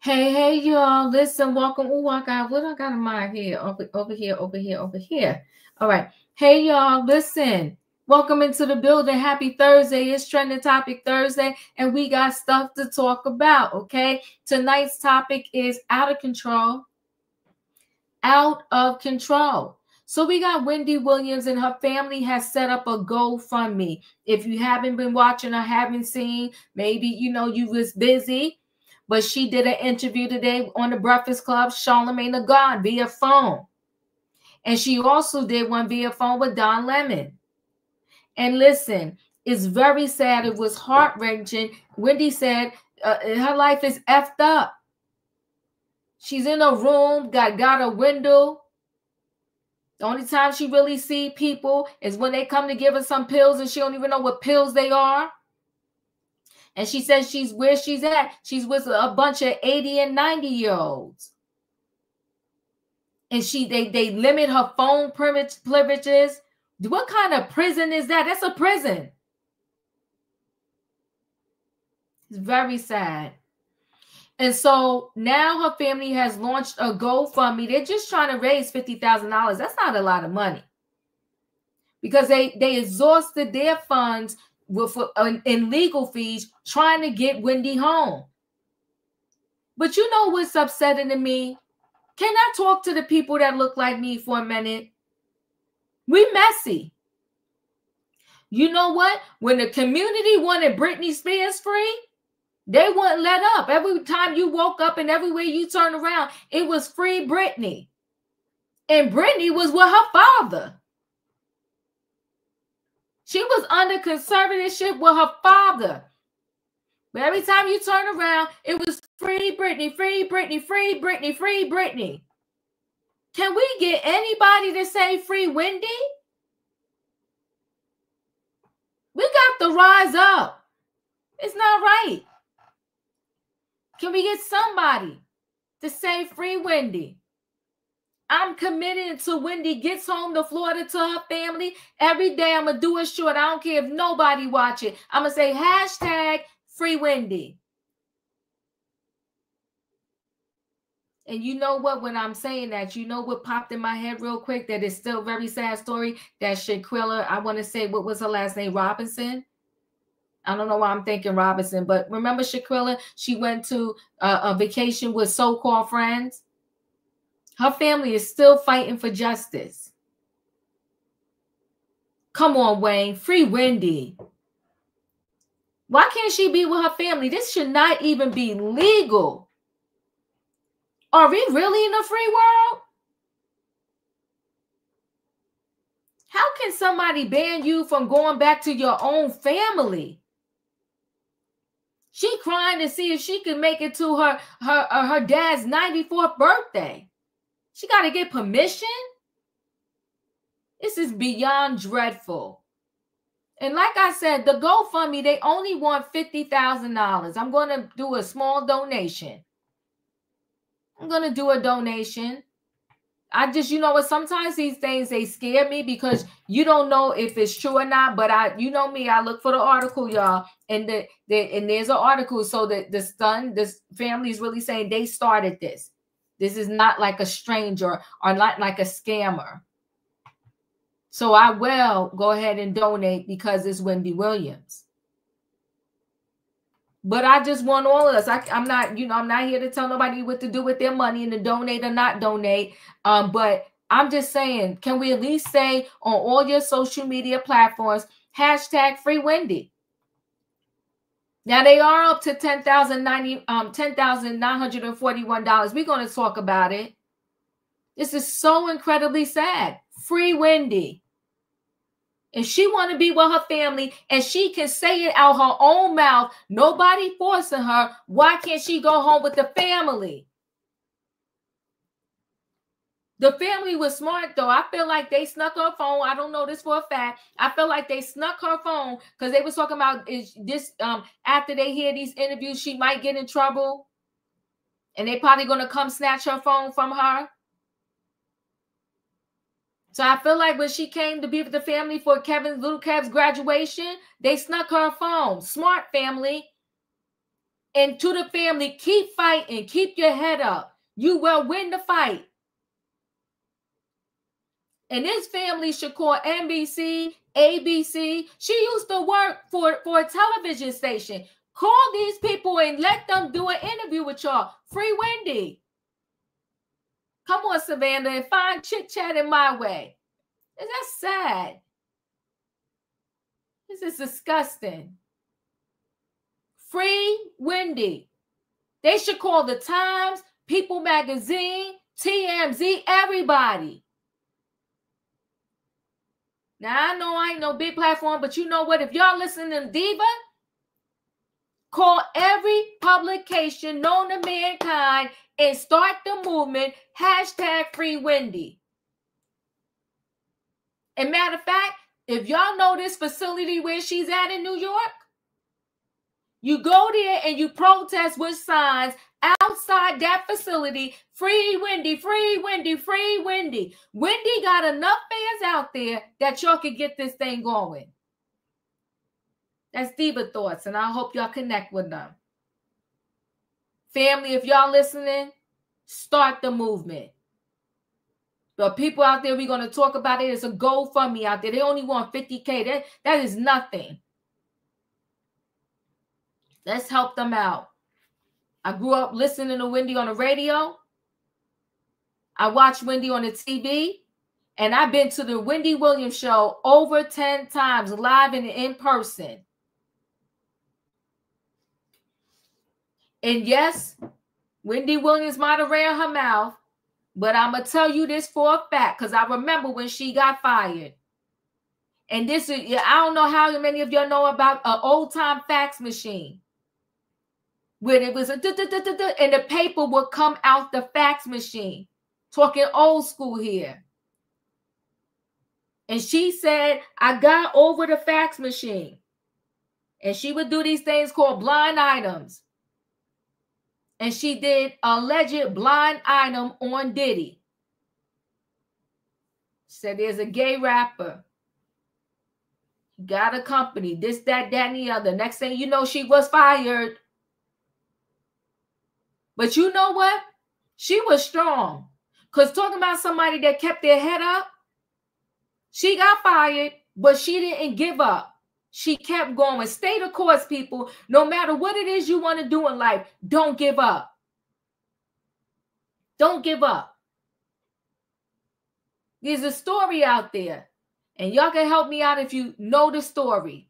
Hey, y'all. Listen, welcome. Oh, I got what I got in mind here. Over here. All right. Hey, y'all. Listen. Welcome into the building. Happy Thursday. It's Trending Topic Thursday, and we got stuff to talk about. Okay. Tonight's topic is out of control. Out of control. So we got Wendy Williams and her family has set up a GoFundMe. If you haven't been watching or haven't seen, maybe you was busy. But she did an interview today on the Breakfast Club, Charlemagne the God, via phone. And she also did one via phone with Don Lemon. And listen, it's very sad. It was heart-wrenching. Wendy said her life is effed up. She's in a room, got a window. The only time she really see people is when they come to give her some pills and she don't even know what pills they are. And she says she's where she's at. She's with a bunch of 80 and 90-year-olds. And they limit her phone privileges. What kind of prison is that? That's a prison. It's very sad. And so now her family has launched a GoFundMe. They're just trying to raise $50,000. That's not a lot of money. Because they exhausted their funds in legal fees trying to get Wendy home. But you know what's upsetting to me? Can I talk to the people that look like me for a minute? We messy. You know what? When the community wanted Britney Spears free, they wouldn't let up. Every time you woke up and everywhere you turned around, it was free Britney. And Britney was with her father. She was under conservatorship with her father. But every time you turn around, it was free Britney, free Britney, free Britney, free Britney. Can we get anybody to say free Wendy? We got to rise up. It's not right. Can we get somebody to say free Wendy? I'm committed until Wendy gets home to Florida to her family. Every day I'm going to do it short. I don't care if nobody watch it. I'm going to say hashtag free Wendy. And you know what? When I'm saying that, you know what popped in my head real quick? That is still a very sad story. That Shaquilla, I want to say, what was her last name? Robinson? I don't know why I'm thinking Robinson. But remember Shaquilla? She went to a vacation with so-called friends. Her family is still fighting for justice. Come on, Wayne. Free Wendy. Why can't she be with her family? This should not even be legal. Are we really in a free world? How can somebody ban you from going back to your own family? She crying to see if she can make it to her dad's 94th birthday. She got to get permission? This is beyond dreadful. And like I said, the GoFundMe, they only want $50,000. I'm going to do a small donation. I'm going to do a donation. I just, you know what, sometimes these things, they scare me because you don't know if it's true or not. But you know me, I look for the article, y'all. And there's an article. So that this family is really saying they started this. This is not like a stranger or not like a scammer. So I will go ahead and donate because it's Wendy Williams. But I just want all of us. I'm not here to tell nobody what to do with their money and to donate or not donate. But I'm just saying, can we at least say on all your social media platforms, hashtag free Wendy? Now they are up to $10,941. We're going to talk about it. This is so incredibly sad. Free Wendy. If she want to be with her family and she can say it out her own mouth, nobody forcing her, why can't she go home with the family? The family was smart, though. I feel like they snuck her phone. I don't know this for a fact. I feel like they snuck her phone because they were talking about after they hear these interviews, she might get in trouble. And they probably going to come snatch her phone from her. So I feel like when she came to be with the family for little Kev's graduation, they snuck her phone. Smart family. And to the family, keep fighting. Keep your head up. You will win the fight. And this family should call NBC, ABC. She used to work for a television station. Call these people and let them do an interview with y'all. Free Wendy. Come on, Savannah, and find chit-chat in my way. That's sad. This is disgusting. Free Wendy. They should call the Times, People Magazine, TMZ, everybody. Now, I know I ain't no big platform, but you know what? If y'all listening to Diva, call every publication known to mankind and start the movement, #Free Wendy. And matter of fact, if y'all know this facility where she's at in New York, you go there and you protest with signs outside that facility. Free Wendy, free Wendy, free Wendy. Wendy got enough fans out there that y'all can get this thing going. That's Diva Thoughts, and I hope y'all connect with them. Family, if y'all listening, start the movement. The people out there, we're going to talk about it. It's a GoFundMe out there. They only want 50K. That is nothing. Let's help them out. I grew up listening to Wendy on the radio. I watched Wendy on the TV. And I've been to the Wendy Williams show over 10 times, live and in person. And yes, Wendy Williams might have ran her mouth, but I'm going to tell you this for a fact, because I remember when she got fired. And this is, I don't know how many of y'all know about an old-time fax machine, where it was a da-da-da-da-da, and the paper would come out the fax machine. Talking old school here. And she said, I got over the fax machine. And she would do these things called blind items. And she did alleged blind item on Diddy. Said there's a gay rapper. He got a company, this, that, and the other. Next thing you know, she was fired. But you know what? She was strong. Because talking about somebody that kept their head up, she got fired, but she didn't give up. She kept going. Stay the course, people. No matter what it is you want to do in life, don't give up. Don't give up. There's a story out there, and y'all can help me out if you know the story.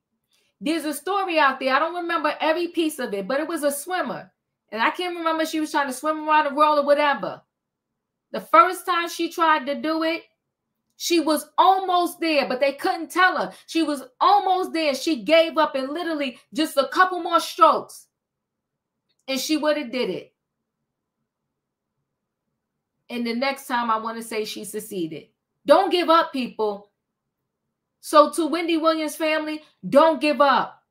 There's a story out there. I don't remember every piece of it, but it was a swimmer. And I can't remember if she was trying to swim around the world or whatever. The first time she tried to do it, she was almost there, but they couldn't tell her. She was almost there. She gave up and literally just a couple more strokes, and she would have did it. And the next time I want to say she succeeded. Don't give up, people. So to Wendy Williams family, don't give up.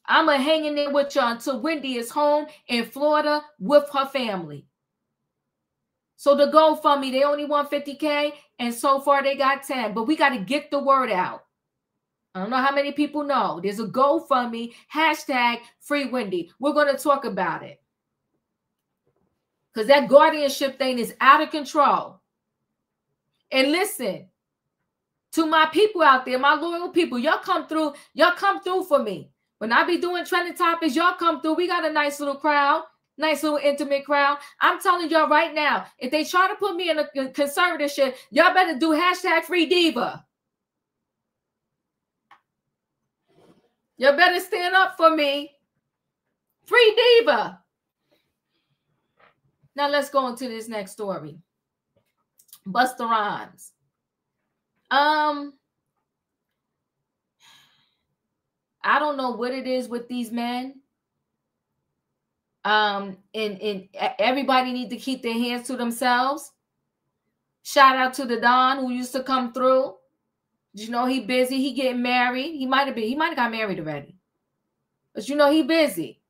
I'm going to hang in there with y'all until Wendy is home in Florida with her family. So the GoFundMe, they only want 50K, and so far they got 10. But we got to get the word out. I don't know how many people know. There's a GoFundMe, #Free Wendy. We're going to talk about it. Because that guardianship thing is out of control. And listen, to my people out there, my loyal people, y'all come through for me. When I be doing trending topics, y'all come through. We got a nice little crowd. Nice little intimate crowd. I'm telling y'all right now, if they try to put me in a conservatorship, y'all better do #Free Diva. Y'all better stand up for me. Free Diva. Now let's go into this next story. Busta Rhymes. I don't know what it is with these men. And everybody need to keep their hands to themselves. Shout out to the Don who used to come through. You know, he busy. He getting married. He might have got married already. But you know, he busy.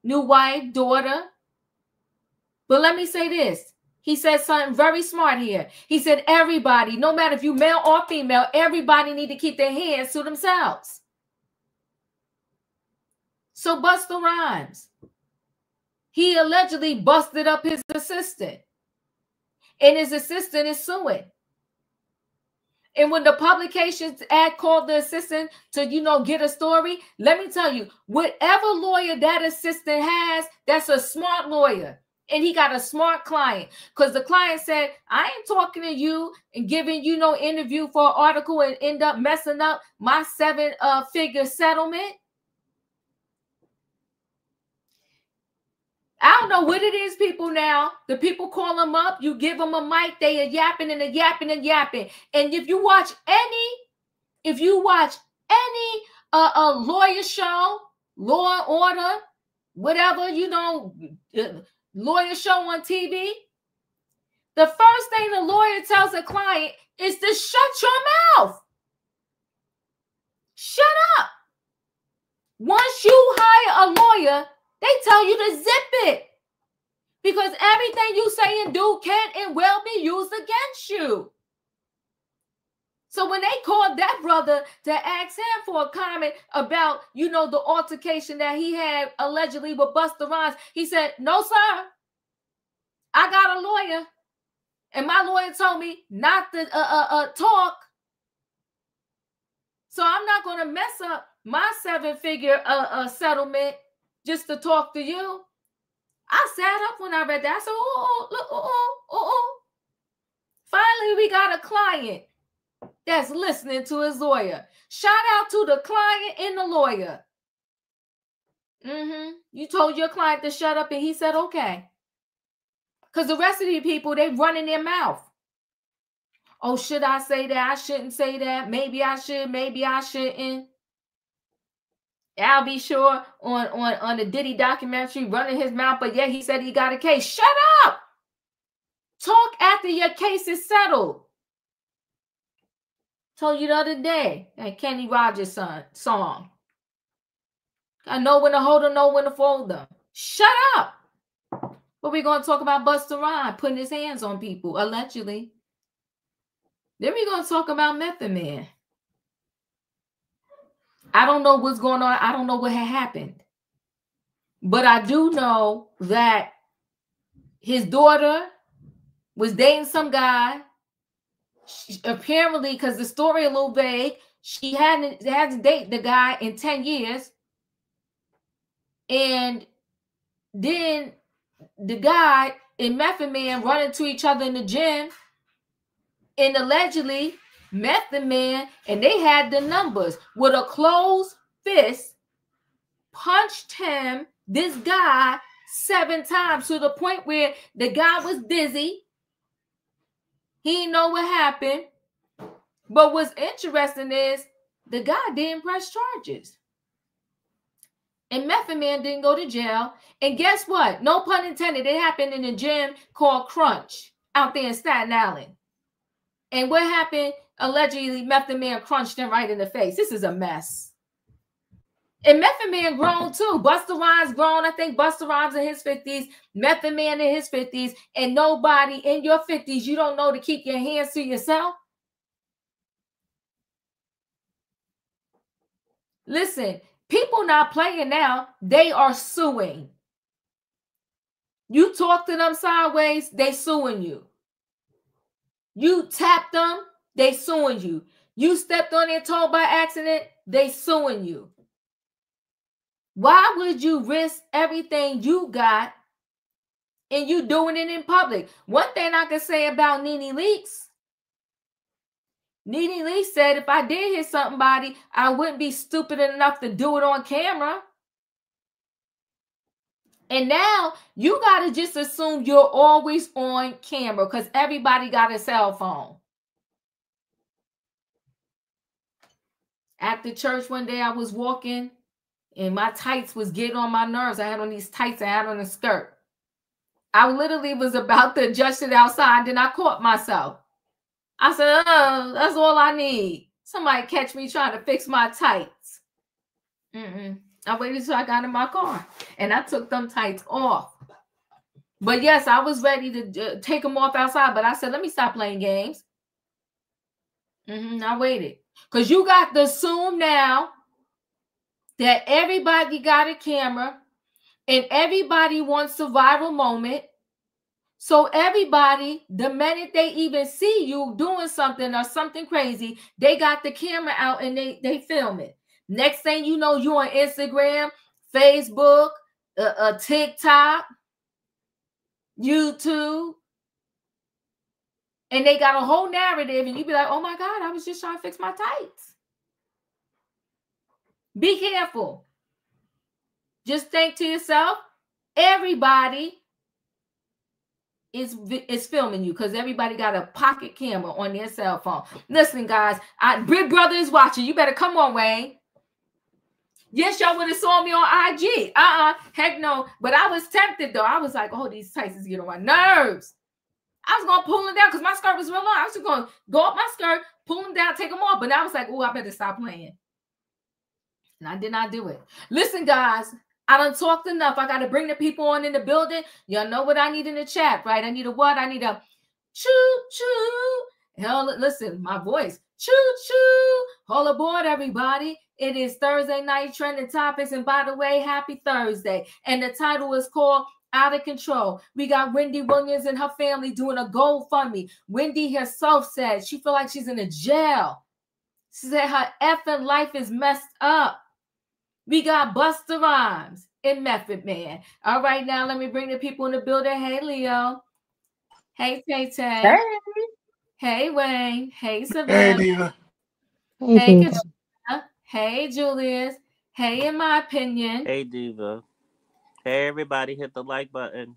New wife, daughter. But let me say this. He said something very smart here. He said, everybody, no matter if you male or female, everybody need to keep their hands to themselves. So Busta Rhymes, he allegedly busted up his assistant. And his assistant is suing. And when the publications ad called the assistant to, get a story, let me tell you, whatever lawyer that assistant has, that's a smart lawyer. And he got a smart client. Because the client said, I ain't talking to you and giving you no interview for an article and end up messing up my 7-figure settlement. I don't know what it is, people now. The people call them up. You give them a mic. They are yapping and yapping and yapping. And if you watch any lawyer show, Law and Order, whatever, lawyer show on TV, the first thing the lawyer tells a client is to shut your mouth. Shut up. Once you hire a lawyer, they tell you to zip it, because everything you say and do can and will be used against you. So when they called that brother to ask him for a comment about, the altercation that he had allegedly with Busta Rhymes, he said, no, sir, I got a lawyer. And my lawyer told me not to talk. So I'm not going to mess up my 7-figure settlement just to talk to you. I sat up when I read that. I said, oh. Finally, we got a client that's listening to his lawyer. Shout out to the client and the lawyer. You told your client to shut up and he said, okay. Because the rest of the people, they running their mouth. Oh, should I say that? I shouldn't say that. Maybe I should. Maybe I shouldn't. I'll be sure on the Diddy documentary running his mouth, but yeah, he said he got a case. Shut up! Talk after your case is settled. Told you the other day, that Kenny Rogers song. I know when to hold them, know when to fold them. Shut up! But we're going to talk about Busta Rhymes putting his hands on people, allegedly. Then we're going to talk about Method Man. I don't know what's going on. I don't know what had happened. But I do know that his daughter was dating some guy. Apparently, because the story a little vague, she hadn't dated the guy in 10 years. And then the guy and Method Man run into each other in the gym. And allegedly, Method Man, and they had the numbers, with a closed fist, punched him, this guy, 7 times, to the point where the guy was dizzy. He didn't know what happened. But what's interesting is the guy didn't press charges. And Method Man didn't go to jail. And guess what? No pun intended. It happened in a gym called Crunch out there in Staten Island. And what happened? Allegedly, Method Man crunched him right in the face. This is a mess. And Method Man grown too. Busta Rhymes grown. I think Busta Rhymes in his 50s. Method Man in his 50s. And nobody in your 50s, you don't know to keep your hands to yourself. Listen, people not playing now. They are suing. You talk to them sideways, they suing you. You tapped them, they suing you. You stepped on their toe by accident, they suing you. Why would you risk everything you got and you doing it in public? One thing I can say about Nene Leakes, Nene Leakes said if I did hit somebody, I wouldn't be stupid enough to do it on camera. And now you got to just assume you're always on camera because everybody got a cell phone. After church one day, I was walking and my tights was getting on my nerves. I had on these tights, I had on a skirt. I literally was about to adjust it outside. Then I caught myself. I said, oh, that's all I need. Somebody catch me trying to fix my tights. I waited till I got in my car and I took them tights off. But yes, I was ready to take them off outside. But I said, let me stop playing games. I waited. Because you got to assume now that everybody got a camera. And everybody wants a viral moment. So everybody, the minute they even see you doing something or something crazy, they got the camera out and they film it. Next thing you know, you on Instagram, Facebook, TikTok, YouTube, and they got a whole narrative, and you be like, oh my God, I was just trying to fix my tights. Be careful. Just think to yourself, everybody is filming you because everybody got a pocket camera on their cell phone. Listen, guys, Big Brother is watching. You better come on, Wayne. Yes, y'all would have saw me on IG. Heck no. But I was tempted, though. I was like, oh, these tights is getting on my nerves. I was going to pull them down because my skirt was real long. I was just going to go up my skirt, pull them down, take them off. But I was like, oh, I better stop playing. And I did not do it. Listen, guys, I done talked enough. I got to bring the people on in the building. Y'all know what I need in the chat, right? I need a what? I need a choo-choo. Hell, listen, my voice. Choo-choo. All aboard, everybody. It is Thursday night trending topics. And by the way, happy Thursday. And the title is called Out of Control. We got Wendy Williams and her family doing a GoFundMe. Wendy herself said she feel like she's in a jail. She said her effing life is messed up. We got Busta Rhymes and Method Man. All right, now let me bring the people in the building. Hey, Leo. Hey, Tay-Tay. Hey. Hey, Wayne. Hey, Savannah. Hey, Diva. Hey, Katrina. Hey, Julius. Hey, In My Opinion. Hey, Diva. Hey, everybody, hit the like button.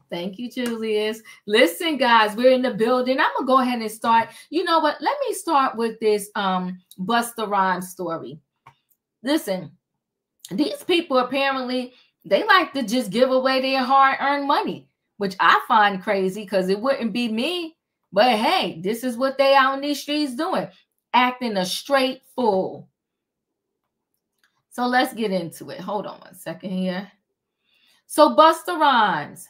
Thank you, Julius. Listen, guys, we're in the building. I'm going to go ahead and start. You know what? Let me start with this Busta Rhymes story. Listen. These people apparently, they like to just give away their hard-earned money, which I find crazy because it wouldn't be me. But hey, this is what they out in these streets doing, acting a straight fool. So let's get into it. Hold on one second here. So Busta Rhymes,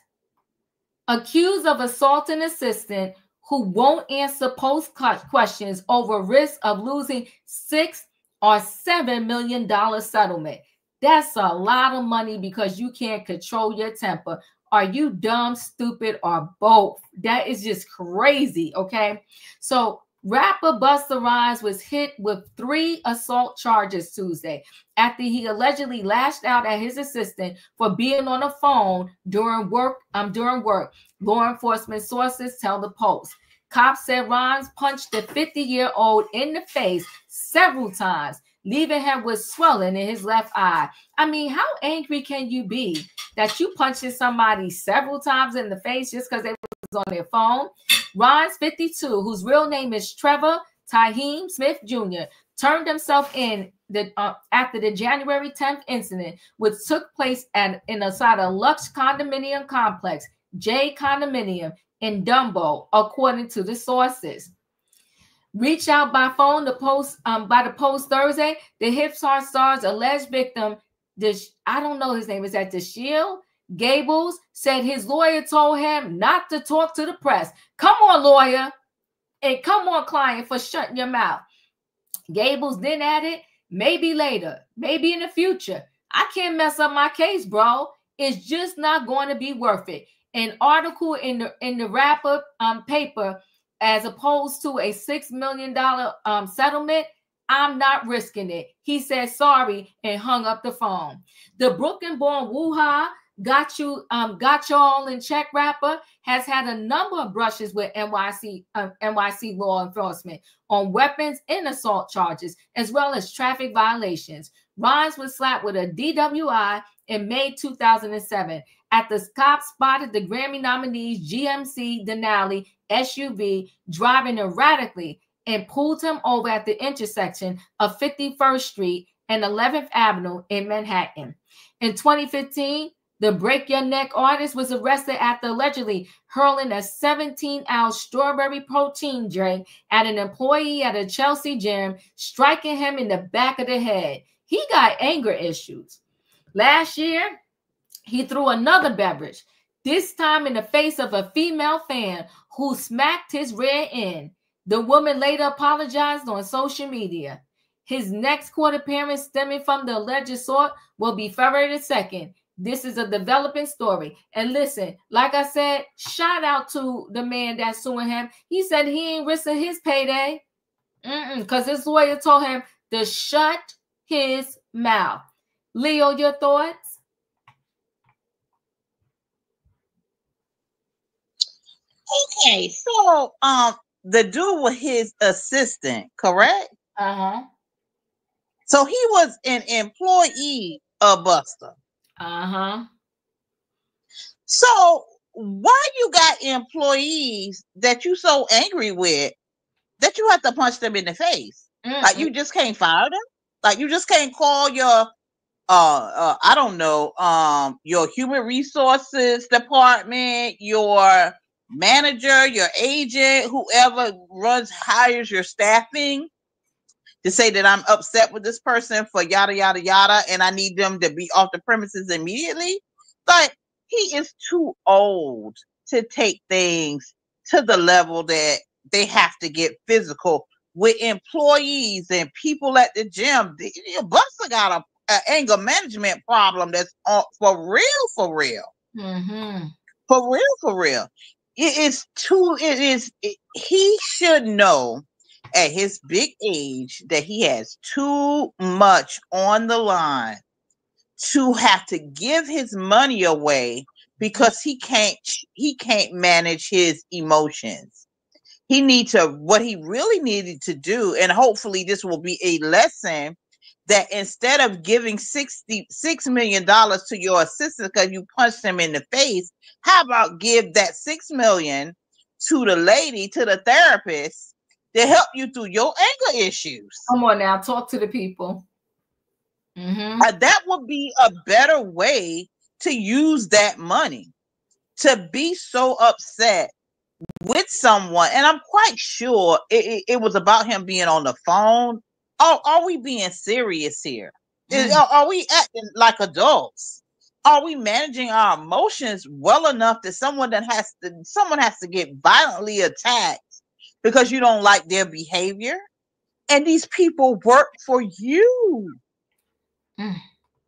accused of assaulting an assistant who won't answer post-cut questions over risk of losing $6 or $7 million settlement. That's a lot of money because you can't control your temper. Are you dumb, stupid, or both? That is just crazy, okay? So rapper Busta Rhymes was hit with 3 assault charges Tuesday after he allegedly lashed out at his assistant for being on the phone during work. Law enforcement sources tell the Post. Cops said Rhymes punched the 50-year-old in the face several times, leaving him with swelling in his left eye. I mean, how angry can you be that you punching somebody several times in the face just because they was on their phone? Rhymes, 52, whose real name is Trevor Taheem Smith Jr., turned himself in after the January 10th incident, which took place inside a Lux condominium complex, J Condominium, in Dumbo, according to the sources. Reached out by phone by the Post Thursday, the hip hop star's alleged victim, I don't know his name, is that Deshiel Gables, said his lawyer told him not to talk to the press. Come on, lawyer, and come on, client, for shutting your mouth. Gables then added, maybe later, maybe in the future. I can't mess up my case, bro. It's just not going to be worth it. An article in the rapper paper, as opposed to a $6 million settlement, I'm not risking it. He said sorry and hung up the phone. The Brooklyn-born Wuha got y'all in check rapper has had a number of brushes with NYC law enforcement on weapons and assault charges, as well as traffic violations. Rhymes was slapped with a DWI in May 2007 after cops spotted the Grammy nominee's GMC Denali SUV driving erratically and pulled him over at the intersection of 51st Street and 11th Avenue in Manhattan. In 2015, the Break Your Neck artist was arrested after allegedly hurling a 17-ounce strawberry protein drink at an employee at a Chelsea gym, striking him in the back of the head. He got anger issues. Last year, he threw another beverage, this time in the face of a female fan who smacked his rear end. The woman later apologized on social media. His next court appearance stemming from the alleged assault will be February 2nd. This is a developing story. And listen, like I said, shout out to the man that's suing him. He said he ain't risking his payday because his lawyer told him to shut his mouth. Leo, your thoughts? Okay, so the dude was his assistant, correct? Uh-huh. So he was an employee of Busta. Uh-huh. So why you got employees that you so angry with that you have to punch them in the face? Like you just can't fire them? Like you just can't call your I don't know, your human resources department, your manager, your agent, whoever hires your staffing to say that I'm upset with this person for yada yada yada and I need them to be off the premises immediately. Like he is too old to take things to the level that they have to get physical with employees and people at the gym. Busta got a anger management problem that's for real, for real. Mm-hmm. For real. He should know at his big age that he has too much on the line to have to give his money away because he can't manage his emotions. What he really needed to do, and hopefully this will be a lesson, that instead of giving $66 million to your assistant because you punched him in the face, how about give that $6 million to the lady, to the therapist, to help you through your anger issues? Come on now, talk to the people. That would be a better way to use that money. To be so upset with someone, and I'm quite sure it was about him being on the phone. Are we being serious here? Are we acting like adults? Are we managing our emotions well enough that someone has to get violently attacked because you don't like their behavior? And these people work for you. My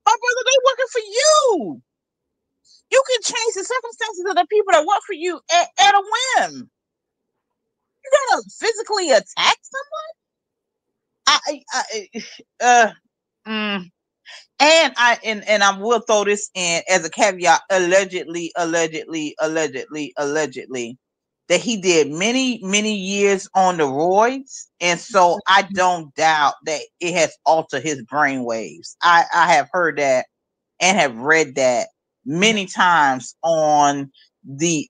brother, they working for you. You can change the circumstances of the people that work for you at a whim. You gotta physically attack someone? And I will throw this in as a caveat, allegedly, that he did many years on the roids, and so I don't doubt that it has altered his brain waves. I have heard that and have read that many times on the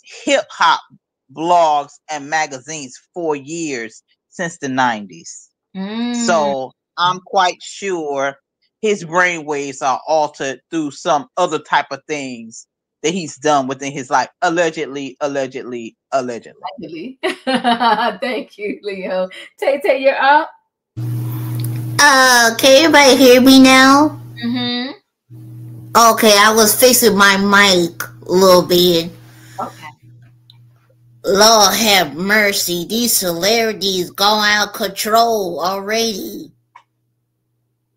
hip hop blogs and magazines for years since the 90s. So I'm quite sure his brain waves are altered through some other type of things that he's done within his life. Allegedly. Thank you, Leo. Tay, you're up. Can everybody hear me now? Mm-hmm. Okay, I was fixing my mic a little bit. Okay. Lord have mercy, these celebrities gone out of control already.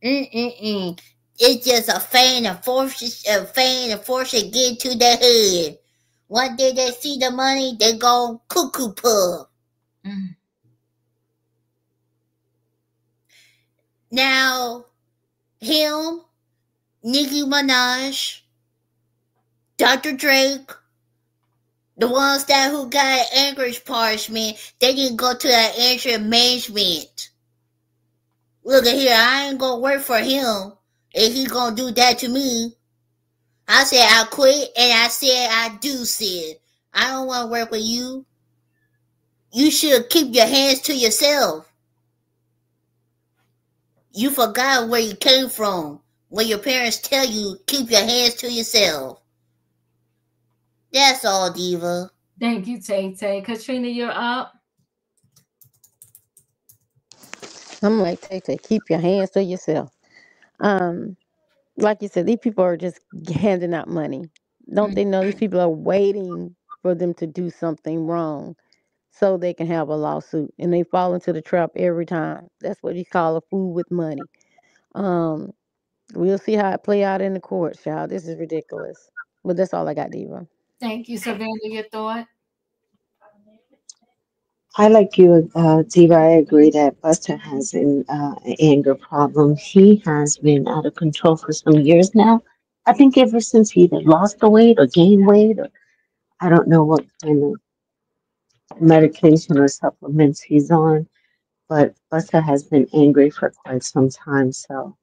It's just a fan of force to get to their head. One day they see the money, they go cuckoo puff. Now, him, Nicki Minaj, Dr. Drake, the ones who got anguish punishment, they didn't go to that anger management. Look at here, I ain't gonna work for him if he gonna do that to me. I said I quit, and I said I said I don't want to work with you. You should keep your hands to yourself. You forgot where you came from when your parents tell you keep your hands to yourself. That's all, Diva. Thank you, Tay. Katrina, you're up. I'm like, Tay, keep your hands to yourself. Like you said, these people are just handing out money. Don't they know these people are waiting for them to do something wrong so they can have a lawsuit, and they fall into the trap every time. That's what you call a fool with money. We'll see how it play out in the courts, y'all. This is ridiculous. But that's all I got, Diva. Thank you, Savannah. Your thought? I like you, Diva. I agree that Buster has an anger problem. He has been out of control for some years now. I think ever since he either lost the weight or gained weight, or I don't know what kind of medication or supplements he's on. But Buster has been angry for quite some time. So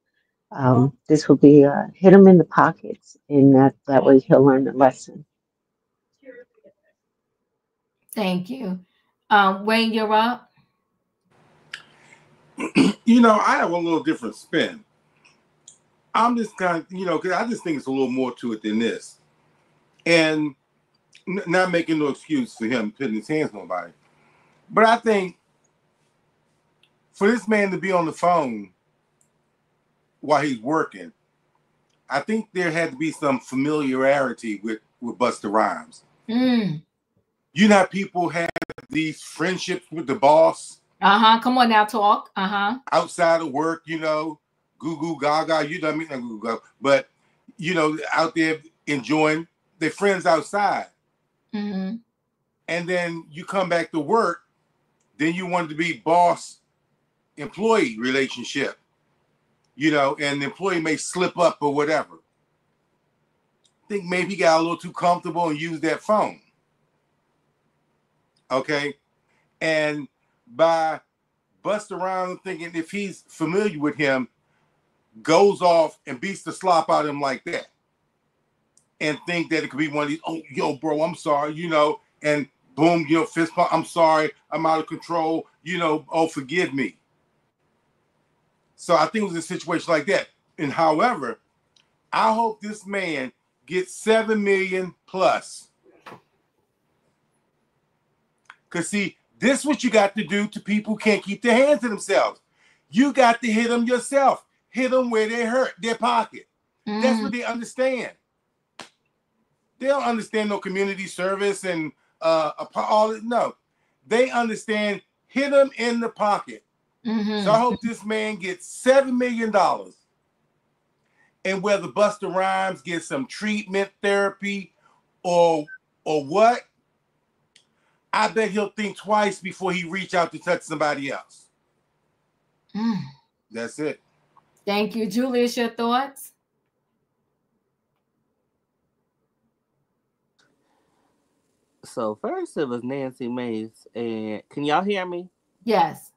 this will be hit him in the pockets, and that way he'll learn a lesson. Thank you. Wayne, you're up. You know, I have a little different spin. I'm just kind of, because I just think it's a little more to it than this. And not making no excuse for him putting his hands on nobody. But I think for this man to be on the phone while he's working, I think there had to be some familiarity with Busta Rhymes. You know how people have these friendships with the boss? Come on now, talk. Outside of work, goo goo gaga, you know what I mean? Not goo goo, but out there enjoying their friends outside. And then you come back to work, then you want it to be boss employee relationship, and the employee may slip up or whatever. I think maybe he got a little too comfortable and used that phone. Okay. And by Busta Rhymes thinking if he's familiar with him, goes off and beats the slop out of him like that. And think that it could be one of these, oh, yo, bro, I'm sorry, and boom, fist pump, I'm sorry, I'm out of control, oh, forgive me. So I think it was a situation like that. And however, I hope this man gets 7 million plus. Because see, this is what you got to do to people who can't keep their hands to themselves. You got to hit them yourself. Hit them where they hurt, their pocket. That's what they understand. They don't understand no community service and all that. No, they understand hit them in the pocket. So I hope this man gets $7 million. And whether Busta Rhymes gets some treatment, therapy, or what, I bet he'll think twice before he reach out to touch somebody else. That's it. Thank you. Julius, your thoughts? So first it was Nancy Mace, and can y'all hear me? Yes.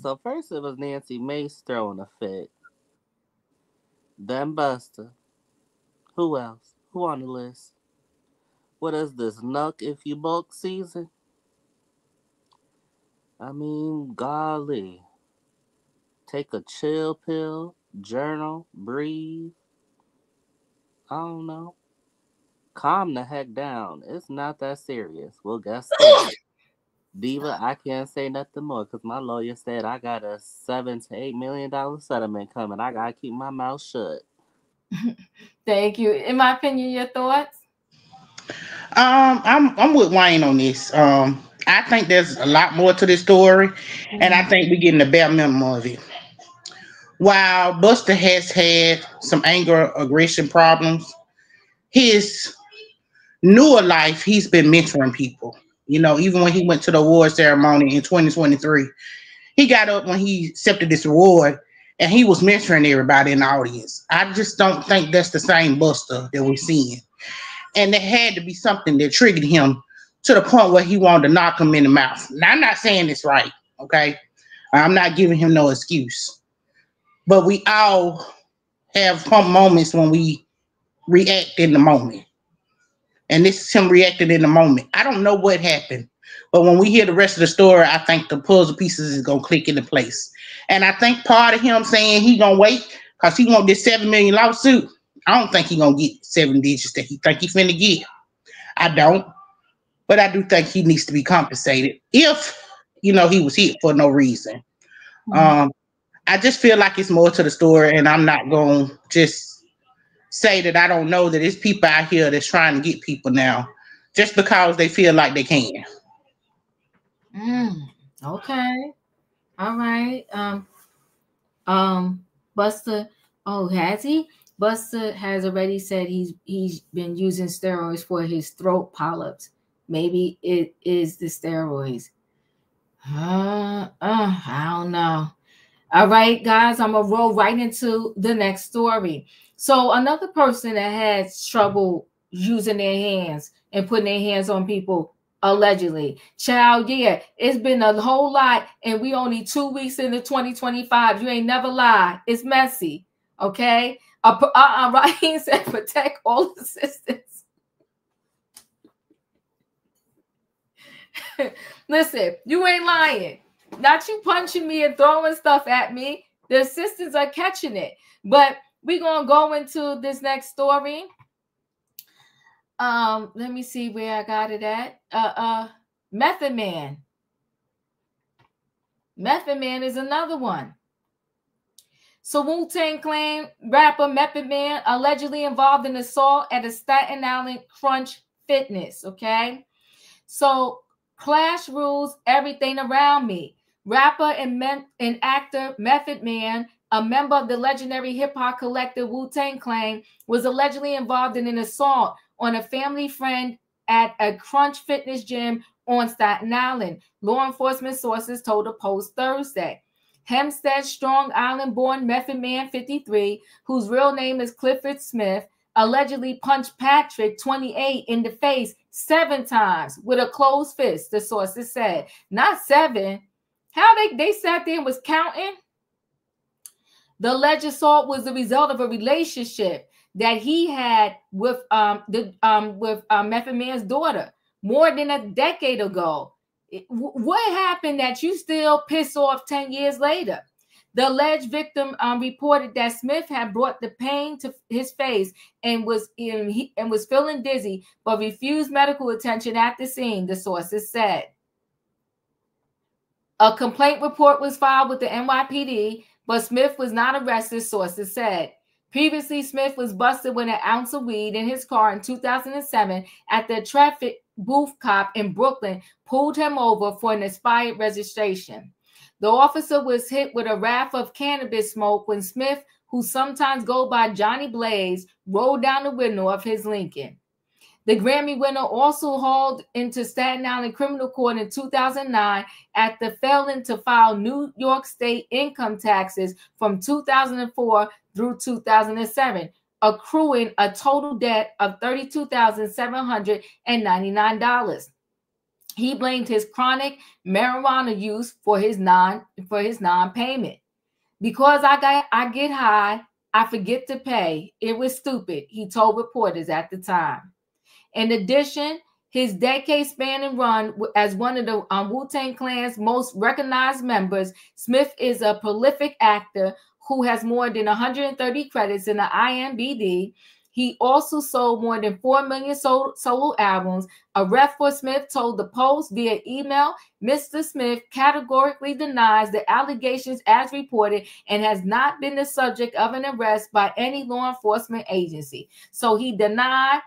So first it was Nancy Mace throwing a fit. Then Busta. Who else? Who on the list? What is this, Nuck if you bulk season? I mean, golly. Take a chill pill, journal, breathe. I don't know. Calm the heck down. It's not that serious. Well, guess what? Diva, I can't say nothing more because my lawyer said I got a $7 to $8 million settlement coming. I gotta keep my mouth shut. Thank you. In my opinion, your thoughts? I'm with Wayne on this. I think there's a lot more to this story, and I think we're getting the bare minimum of it. While Buster has had some anger aggression problems, his newer life, he's been mentoring people. Even when he went to the award ceremony in 2023, he got up when he accepted this award and he was mentoring everybody in the audience. I just don't think that's the same Buster that we're seeing. And there had to be something that triggered him to the point where he wanted to knock him in the mouth. Now, I'm not saying it's right, okay? I'm not giving him no excuse. But we all have some moments when we react in the moment. And this is him reacting in the moment. I don't know what happened. But when we hear the rest of the story, I think the puzzle pieces is going to click into place. And I think part of him saying he going to wait because he want this $7 million lawsuit, I don't think he going to get 7 digits that he think he finna get. I don't. But I do think he needs to be compensated if, he was hit for no reason. I just feel like it's more to the story, and I'm not going to just say that I don't know that there's people out here that's trying to get people now just because they feel like they can. Okay. All right. Buster, Oh, has he? Busta has already said he's been using steroids for his throat polyps. Maybe it is the steroids. I don't know. All right, guys, I'm gonna roll right into the next story. So another person that has trouble using their hands and putting their hands on people, allegedly. Child, yeah, it's been a whole lot, and we only 2 weeks into 2025. You ain't never lie. It's messy, okay? Raheem said protect all assistants. Listen, you ain't lying. Not you punching me and throwing stuff at me. The assistants are catching it. But we're going to go into this next story. Let me see where I got it at. Method Man. Method Man is another one. So Wu-Tang Clan rapper Method Man allegedly involved in assault at a Staten Island Crunch fitness, okay? So Clash rules everything around me. Rapper and actor Method Man, a member of the legendary hip-hop collective Wu-Tang Clan, was allegedly involved in an assault on a family friend at a Crunch fitness gym on Staten Island. Law enforcement sources told the Post Thursday. Hempstead, Strong Island-born Method Man 53, whose real name is Clifford Smith, allegedly punched Patrick, 28, in the face 7 times with a closed fist, the sources said. Not 7. How they sat there and was counting? The alleged assault was the result of a relationship that he had with Method Man's daughter more than a decade ago. What happened that you still piss off 10 years later? The alleged victim reported that Smith had brought the pain to his face and was feeling dizzy, but refused medical attention at the scene, the sources said. A complaint report was filed with the NYPD, but Smith was not arrested, sources said. Previously, Smith was busted with an ounce of weed in his car in 2007 at the traffic booth. Cop in Brooklyn pulled him over for an expired registration. The officer was hit with a raft of cannabis smoke when Smith, who sometimes go by Johnny Blaze, rolled down the window of his Lincoln. The Grammy winner also hauled into Staten Island criminal court in 2009 after failing to file New York State income taxes from 2004 through 2007, accruing a total debt of $32,799. He blamed his chronic marijuana use for his non-payment. Because I get high, I forget to pay. It was stupid, he told reporters at the time. In addition, his decade-spanning run as one of the Wu-Tang Clan's most recognized members, Smith is a prolific actor who has more than 130 credits in the IMDb. He also sold more than 4 million solo albums. A rep for Smith told the Post via email, Mr. Smith categorically denies the allegations as reported and has not been the subject of an arrest by any law enforcement agency. So he denied.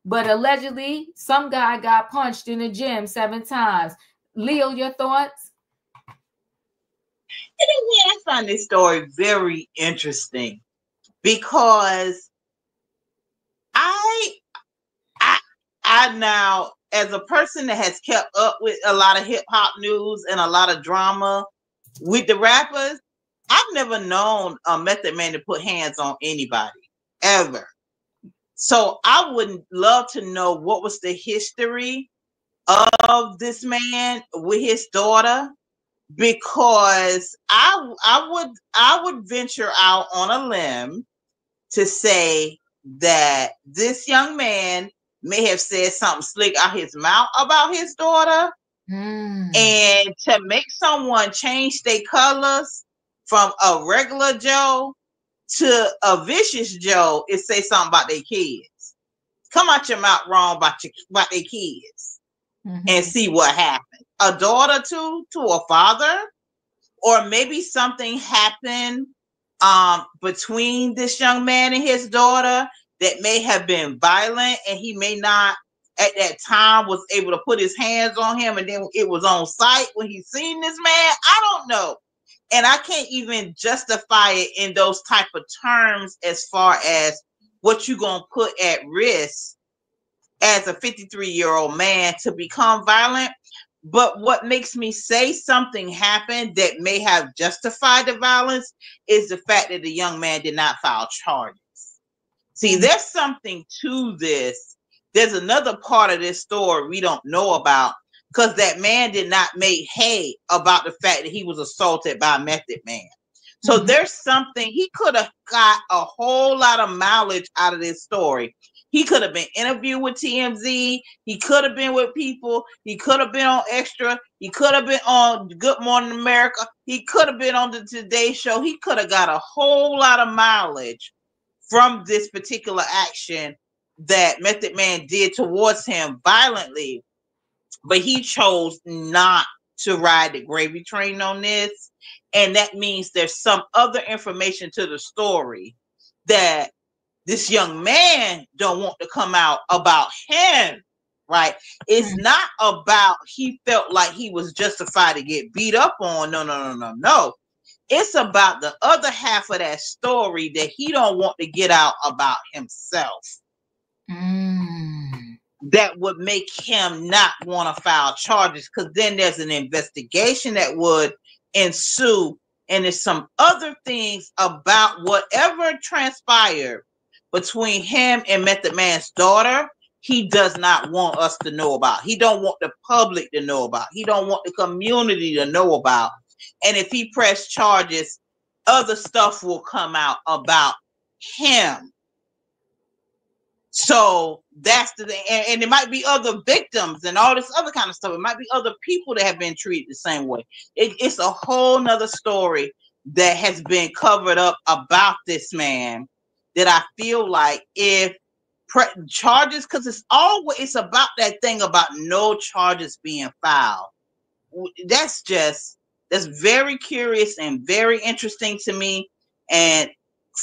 But allegedly, some guy got punched in the gym 7 times. Leo, your thoughts? I find this story very interesting because I now, as a person that has kept up with a lot of hip hop news and a lot of drama with the rappers, I've never known a Method Man to put hands on anybody ever. So I would love to know what was the history of this man with his daughter, because I would venture out on a limb to say that this young man may have said something slick out his mouth about his daughter, and to make someone change their colors from a regular Joe to a vicious Joe is say something about their kids. Come out your mouth wrong about their kids, and see what happens. A daughter to a father, or maybe something happened between this young man and his daughter that may have been violent, and he may not at that time was able to put his hands on him, and then it was on sight when he seen this man. I don't know. And I can't even justify it in those type of terms as far as what you're going to put at risk as a 53-year-old man to become violent. But what makes me say something happened that may have justified the violence is the fact that the young man did not file charges. See, there's something to this. There's another part of this story we don't know about, because that man did not make hay about the fact that he was assaulted by a Method Man. So there's something, he could have got a whole lot of mileage out of this story. He could have been interviewed with TMZ. He could have been with people. He could have been on Extra. He could have been on Good Morning America. He could have been on the Today Show. He could have got a whole lot of mileage from this particular action that Method Man did towards him violently. But he chose not to ride the gravy train on this. And that means there's some other information to the story that this young man don't want to come out about him, right? It's not about he felt like he was justified to get beat up on. No. It's about the other half of that story that he don't want to get out about himself. That would make him not want to file charges, because then there's an investigation that would ensue. And there's some other things about whatever transpired between him and Method Man's daughter, he does not want us to know about. He don't want the public to know about. He don't want the community to know about. And if he press charges, other stuff will come out about him. So that's the thing. And it might be other victims and all this other kind of stuff. It might be other people that have been treated the same way. It's a whole nother story that has been covered up about this man, that I feel like if charges, because it's about that thing about no charges being filed. That's very curious and very interesting to me. And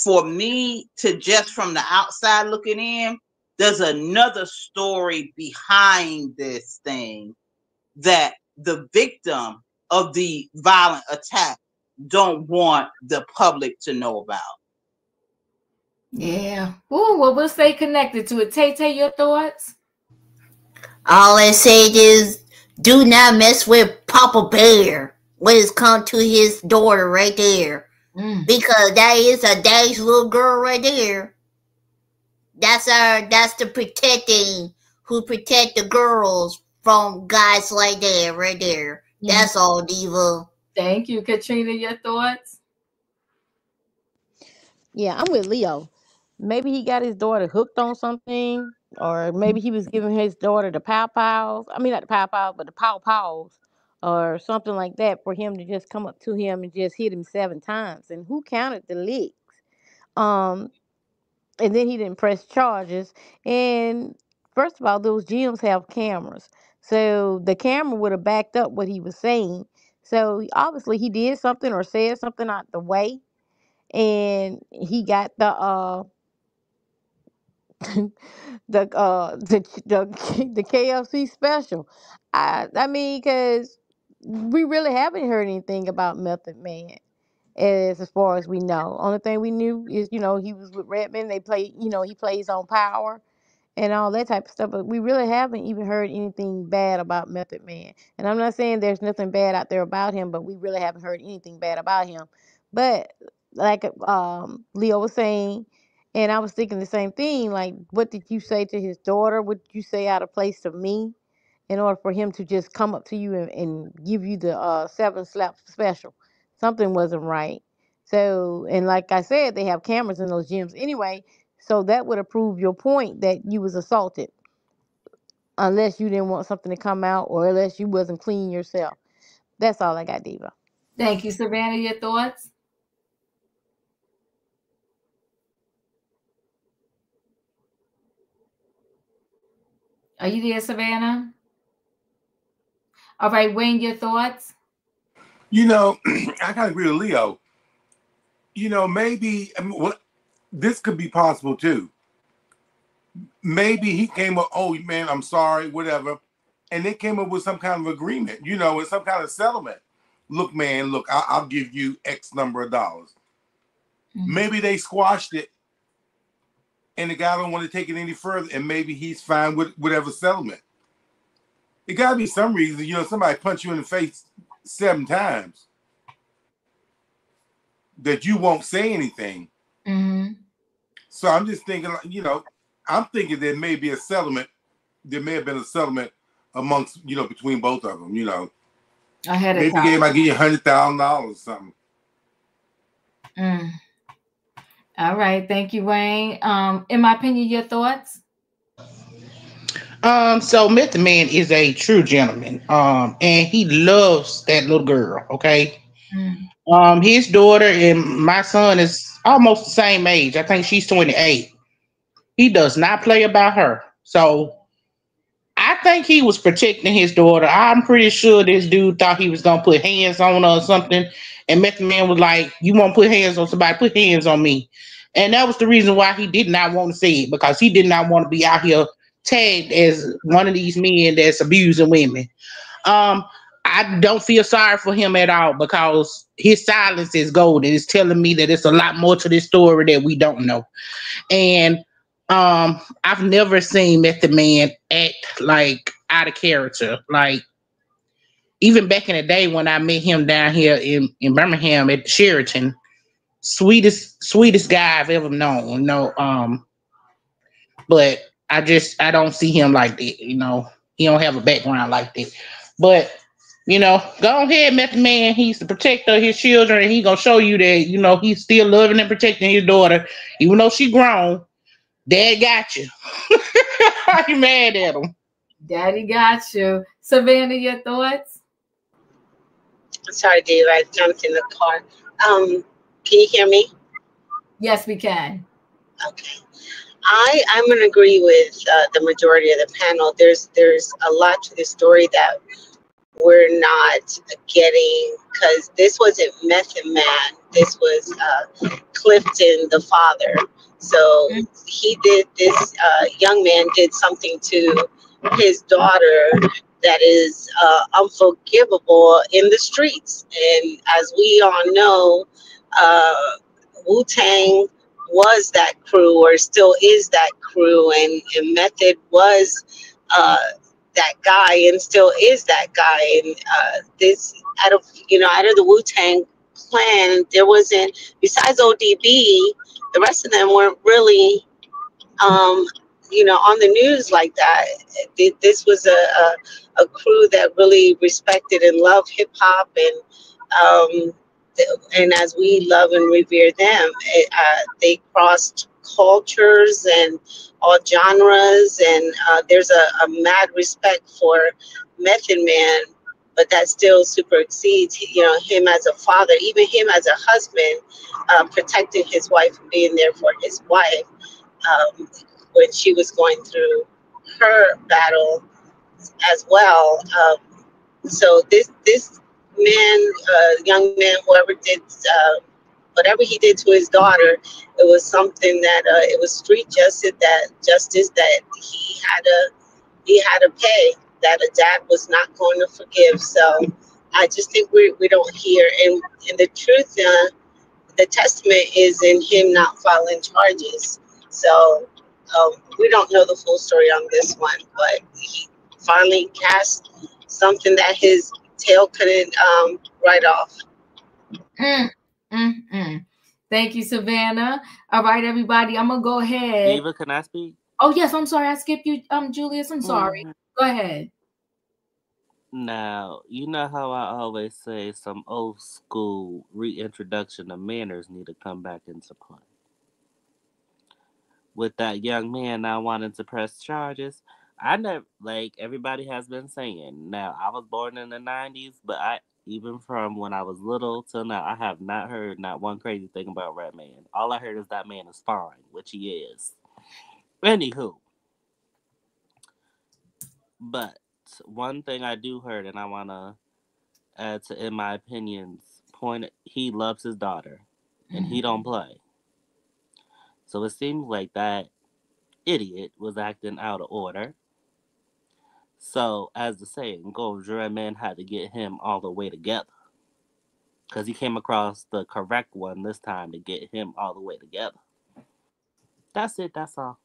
for me to just from the outside looking in, there's another story behind this thing that the victim of the violent attack don't want the public to know about. Yeah. Ooh, well, we'll stay connected to it. Tay, your thoughts? All I say is, do not mess with Papa Bear when it's come to his daughter right there. Because that is a daddy's little girl right there. That's the protecting, who protect the girls from guys like that right there. That's all, Diva. Thank you. Katrina, your thoughts? Yeah, I'm with Leo. Maybe he got his daughter hooked on something, or maybe he was giving his daughter the pow-pows. I mean, not the pow-pows, but the pow-pows, or something like that, for him to just come up to him and just hit him 7 times. And who counted the licks? And then he didn't press charges. And first of all, those gyms have cameras, so the camera would have backed up what he was saying. So obviously he did something or said something out the way, and he got the the KFC special. I mean, because we really haven't heard anything about Method Man. As far as we know, only thing we knew is, he was with Redman. They play, he plays on Power and all that type of stuff. But we really haven't even heard anything bad about Method Man. And I'm not saying there's nothing bad out there about him, but we really haven't heard anything bad about him. But like Leo was saying, and I was thinking the same thing. Like, what did you say to his daughter? What did you say out of place to me? In order for him to just come up to you and give you the 7 slap special. Something wasn't right. So, and like I said, they have cameras in those gyms anyway. So that would have proved your point that you was assaulted. Unless you didn't want something to come out, or unless you wasn't clean yourself. That's all I got, Diva. Thank you. Savannah, your thoughts? Are you there, Savannah? All right, Wayne, your thoughts? I kind of agree with Leo. Maybe this could be possible too. Maybe he came up, oh man, I'm sorry, whatever, and they came up with some kind of agreement, with some kind of settlement. look, man, look, I'll give you X number of dollars. Mm-hmm. Maybe they squashed it and the guy don't want to take it any further, and maybe he's fine with whatever settlement. It got to be some reason, somebody punch you in the face 7 times that you won't say anything. Mm-hmm. So I'm just thinking, I'm thinking there may be a settlement. There may have been a settlement amongst, between both of them, Ahead of maybe time. I give you $100,000 or something. All right. Thank you, Wayne. In my opinion, your thoughts? So Method Man is a true gentleman. And he loves that little girl. Okay. His daughter and my son is almost the same age. I think she's 28. He does not play about her. So I think he was protecting his daughter. I'm pretty sure this dude thought he was gonna put hands on her or something. And Method Man was like, "You want to put hands on somebody? Put hands on me." And that was the reason why he did not want to say it, because he did not want to be out here tagged as one of these men that's abusing women. I don't feel sorry for him at all, because his silence is gold. It's telling me that it's a lot more to this story that we don't know. And I've never seen Method Man act like out of character. Like, even back in the day when I met him down here in Birmingham at Sheraton, sweetest guy I've ever known. But I don't see him like that. He don't have a background like that. But go ahead, Method Man. He's the protector of his children, and he gonna show you that he's still loving and protecting his daughter, even though she grown. Dad got you. Are you mad at him? Daddy got you. Savannah, your thoughts? Sorry, Dave, I jumped in the car. Can you hear me? Yes, we can. Okay. I'm going to agree with the majority of the panel. There's a lot to this story that we're not getting, because this wasn't Method Man. This was Clifton, the father. So he did this, young man did something to his daughter that is unforgivable in the streets. And as we all know, Wu-Tang was that crew, or still is that crew, and Method was that guy and still is that guy. And this out of the Wu-Tang clan, there wasn't, besides ODB, the rest of them weren't really on the news like that. This was a crew that really respected and loved hip hop, and as we love and revere them, they crossed cultures and all genres, and there's a mad respect for Method Man, but that still super exceeds him as a father, even him as a husband, protecting his wife and being there for his wife when she was going through her battle as well. So this man, young man, whoever did whatever he did to his daughter, it was something that it was street justice that he had to pay, that a dad was not going to forgive. So I just think we don't hear, and the truth, the testament is in him not filing charges. So we don't know the full story on this one, but he finally cast something that his tail couldn't write off. Thank you, Savannah. All right, everybody, I'm gonna go ahead. Eva, can I speak? Oh yes, I'm sorry, I skipped you, Julius. I'm sorry. Go ahead. Now, you know how I always say some old school reintroduction of manners need to come back into play. With that young man not wanting to press charges, I never, like everybody has been saying. Now, I was born in the 90s, but even from when I was little till now, I have not heard not one crazy thing about Redman. All I heard is that man is fine, which he is. Anywho, but one thing I do heard, and I want to add to, in my opinions, point, he loves his daughter, and he don't play. So it seems like that idiot was acting out of order. So, as the saying goes, Redman had to get him all the way together. Because he came across the correct one this time to get him all the way together. That's it. That's all.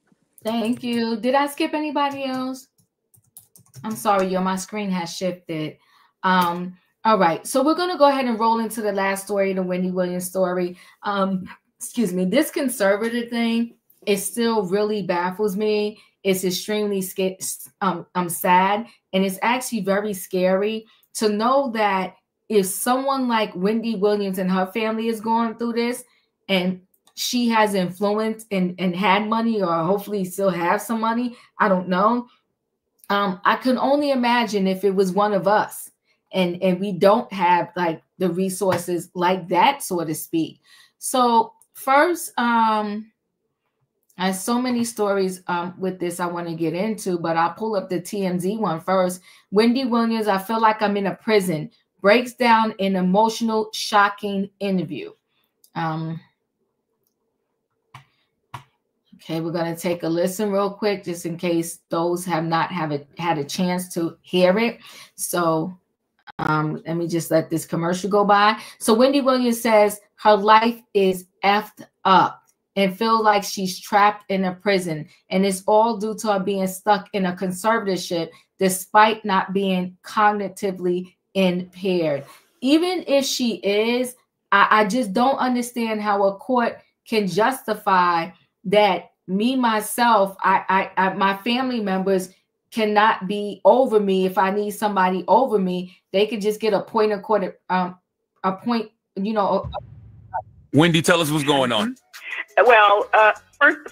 Thank you. Did I skip anybody else? I'm sorry, yo, my screen has shifted. All right, so we're going to go ahead and roll into the last story, the Wendy Williams story. Excuse me. This conservative thing, it still really baffles me. It's extremely sad, and it's actually very scary to know that if someone like Wendy Williams and her family is going through this, and she has influence and had money, or hopefully still have some money, I don't know. I can only imagine if it was one of us, and we don't have like the resources like that, so to speak. So first, I have so many stories with this I want to get into, but I'll pull up the TMZ one first. Wendy Williams, I feel like I'm in a prison, breaks down an emotional, shocking interview. Okay, we're going to take a listen real quick, just in case those have not had a chance to hear it. So let me just let this commercial go by. So Wendy Williams says her life is effed up and feels like she's trapped in a prison. And it's all due to her being stuck in a conservatorship despite not being cognitively impaired. Even if she is, I just don't understand how a court can justify that me, myself, my family members cannot be over me. If I need somebody over me, they could just get a point of court, you know. Wendy, tell us what's going on. Well,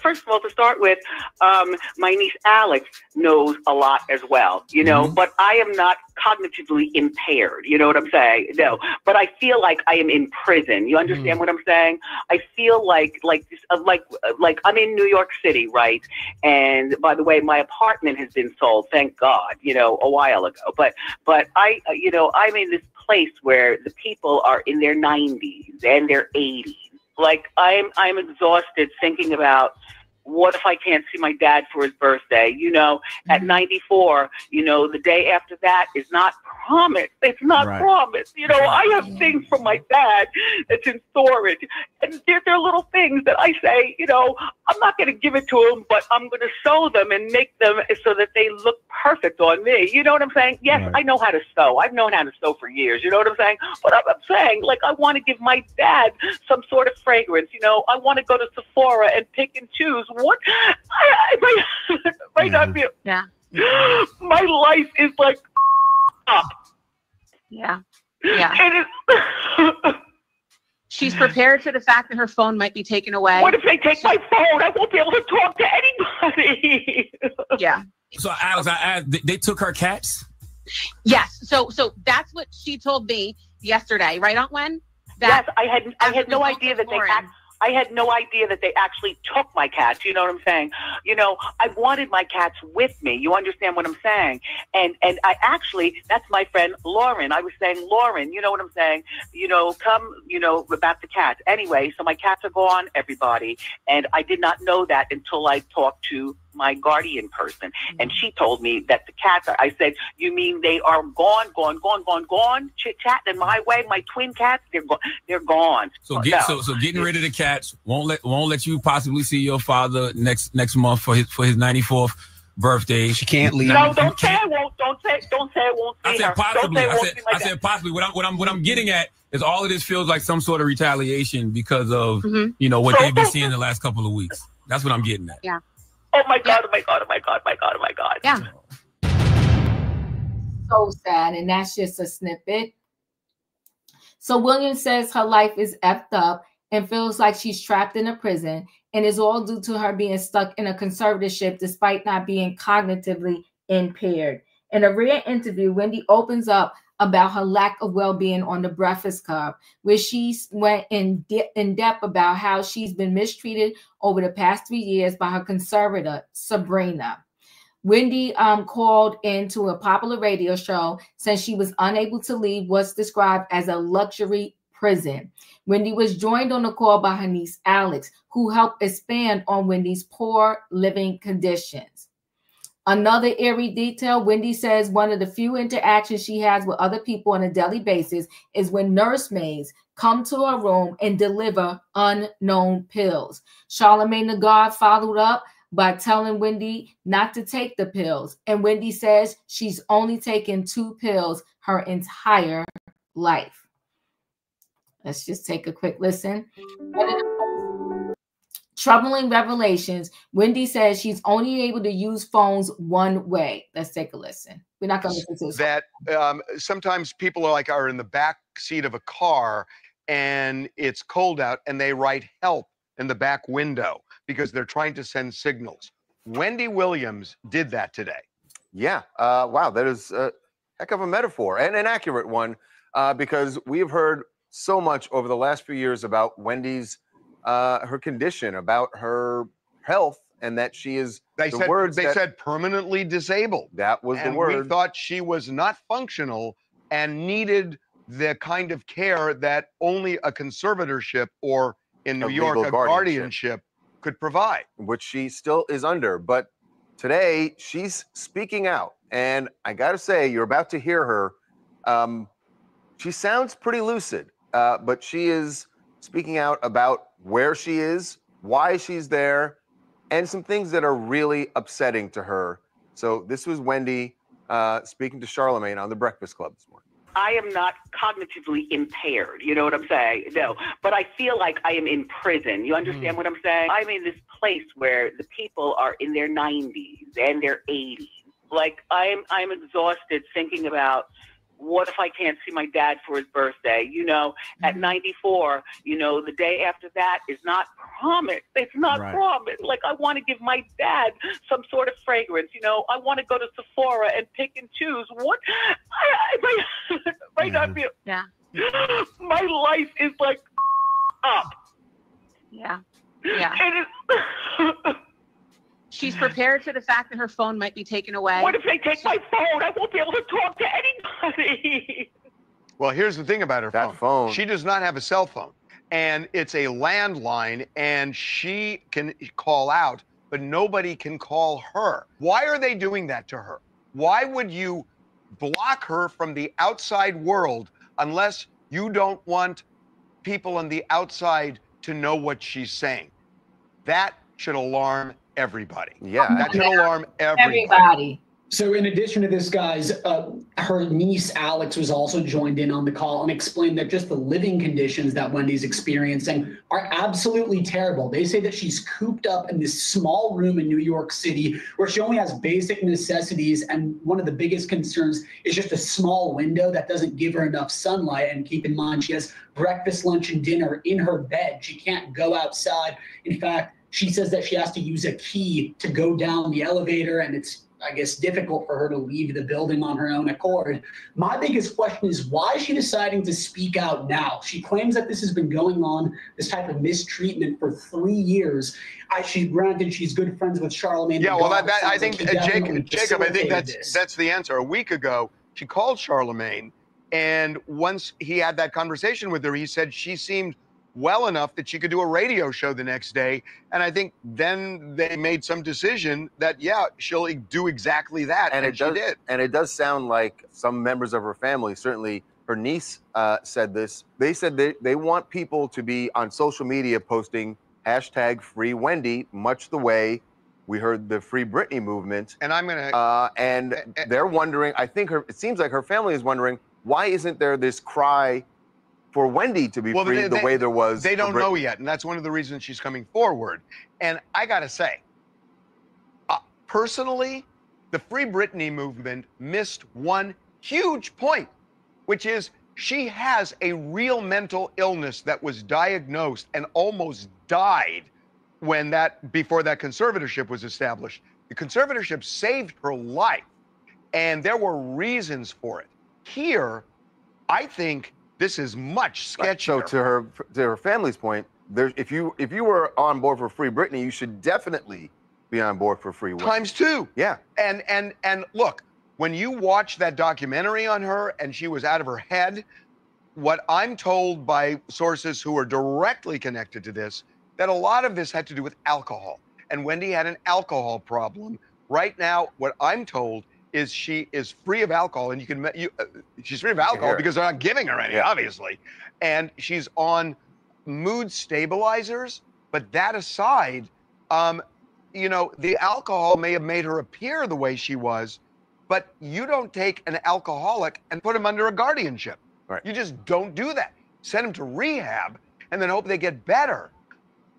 first of all, to start with, my niece Alex knows a lot as well, you know, but I am not cognitively impaired. You know what I'm saying? No, but I feel like I am in prison. You understand what I'm saying? I feel like I'm in New York City, right? And by the way, my apartment has been sold, thank God, you know, a while ago. But I, you know, I'm in this place where the people are in their 90s and their 80s. Like I'm exhausted thinking about what if I can't see my dad for his birthday? You know, at 94, you know, the day after that is not promised. It's not promised. You know, I have things from my dad that's in storage. And they're little things that I say, you know, I'm not going to give it to him, but I'm going to sew them and make them so that they look perfect on me. You know what I'm saying? Yes, I know how to sew. I've known how to sew for years. You know what I'm saying? But I'm saying, like, I want to give my dad some sort of fragrance. You know, I want to go to Sephora and pick and choose. What I might not be. Yeah. My life is like up. Yeah. Yeah. It is. She's prepared for the fact that her phone might be taken away. What if they take my phone? I won't be able to talk to anybody. Yeah. So, Alex, I asked, they took her cats? Yes. So that's what she told me yesterday, right, Aunt Wen? Yes, I had no idea that I had no idea that they actually took my cats. You know what I'm saying? You know, I wanted my cats with me. You understand what I'm saying? And I actually, that's my friend Lauren. I was saying, Lauren, you know what I'm saying? You know, come, you know, about the cats. Anyway, so my cats are gone, everybody. And I did not know that until I talked to my guardian person. And she told me that the cats are, I said, you mean they are gone, chit-chatting my way, my twin cats, they're gone. So getting rid of the cats won't let you possibly see your father next month for his 94th birthday. She can't leave. No, don't say I won't. Don't say I won't see I said her. possibly. I said possibly. What I'm getting at is all of this feels like some sort of retaliation because of you know what they've been seeing the last couple of weeks. That's what I'm getting at. Yeah. Oh my God, oh my God, oh my God, oh my God, oh my God. Yeah. So sad, and that's just a snippet. So Williams says her life is effed up and feels like she's trapped in a prison, and is all due to her being stuck in a conservatorship despite not being cognitively impaired. In a rare interview, Wendy opens up about her lack of well-being on the Breakfast Club, where she went in depth about how she's been mistreated over the past 3 years by her conservator, Sabrina. Wendy called into a popular radio show since she was unable to leave what's described as a luxury prison. Wendy was joined on the call by her niece, Alex, who helped expand on Wendy's poor living conditions. Another eerie detail, Wendy says one of the few interactions she has with other people on a daily basis is when nursemaids come to her room and deliver unknown pills. Charlemagne the God followed up by telling Wendy not to take the pills. And Wendy says she's only taken 2 pills her entire life. Let's just take a quick listen. Troubling revelations. Wendy says she's only able to use phones one way. Let's take a listen. We're not going to listen to this. That sometimes people are in the back seat of a car and it's cold out and they write help in the back window because they're trying to send signals. Wendy Williams did that today. Yeah. Wow. That is a heck of a metaphor and an accurate one because we've heard so much over the last few years about Wendy's her condition, about her health, and that she is. They said permanently disabled. That was the word. We thought she was not functional and needed the kind of care that only a conservatorship or in New York a guardianship could provide, which she still is under. But today she's speaking out, and I got to say, you're about to hear her. She sounds pretty lucid, but she is speaking out about where she is, why she's there, and some things that are really upsetting to her. So this was Wendy speaking to Charlemagne on The Breakfast Club this morning. I am not cognitively impaired, you know what I'm saying? No, but I feel like I am in prison. You understand what I'm saying? I'm in this place where the people are in their 90s and their 80s. Like I'm exhausted thinking about, what if I can't see my dad for his birthday? You know, at 94, you know, the day after that is not promised. It's not promised. Like, I want to give my dad some sort of fragrance. You know, I want to go to Sephora and pick and choose. What? Right now, I feel, my life is like up. Yeah. Yeah. It is. She's prepared for the fact that her phone might be taken away. What if they take my phone? I won't be able to talk to anybody. Well, here's the thing about her phone. She does not have a cell phone, and it's a landline, and she can call out, but nobody can call her. Why are they doing that to her? Why would you block her from the outside world unless you don't want people on the outside to know what she's saying? That should alarm everybody. Yeah, that should alarm everybody. So in addition to this, guys, her niece Alex was also joined in on the call and explained that just the living conditions that Wendy's experiencing are absolutely terrible. They say that she's cooped up in this small room in New York City where she only has basic necessities, and one of the biggest concerns is just a small window that doesn't give her enough sunlight. And keep in mind, she has breakfast, lunch, and dinner in her bed. She can't go outside. In fact, she says that she has to use a key to go down the elevator, and it's, I guess, difficult for her to leave the building on her own accord. My biggest question is, why is she deciding to speak out now? She claims that this has been going on, this type of mistreatment, for 3 years. Granted, she's good friends with Charlemagne. Yeah, well, I think, Jacob, I think that's the answer. A week ago, she called Charlemagne, and once he had that conversation with her, he said she seemed well enough that she could do a radio show the next day. And I think then they made some decision that, yeah, she'll do exactly that. And she did. And it does sound like some members of her family, certainly her niece said this. They said they want people to be on social media posting #FreeWendy, much the way we heard the Free Britney movement. And I'm going to... and they're wondering, I think it seems like her family is wondering, why isn't there this cry for Wendy to be free the way there was? They don't know yet, and that's one of the reasons she's coming forward. And I got to say, personally, the Free Britney movement missed one huge point, which is she has a real mental illness that was diagnosed and almost died before that conservatorship was established. The conservatorship saved her life, and there were reasons for it. Here, I think this is much sketchier. So to her family's point, if you were on board for Free Britney, you should definitely be on board for Free Wendy. Times 2. Yeah. And look, when you watch that documentary on her and she was out of her head, what I'm told by sources who are directly connected to this, that a lot of this had to do with alcohol. And Wendy had an alcohol problem Right now, what I'm told is she is free of alcohol, and she's free of alcohol because they're not giving her any, obviously. And she's on mood stabilizers. But that aside, you know, the alcohol may have made her appear the way she was, but you don't take an alcoholic and put him under a guardianship. Right. You just don't do that. Send them to rehab and then hope they get better.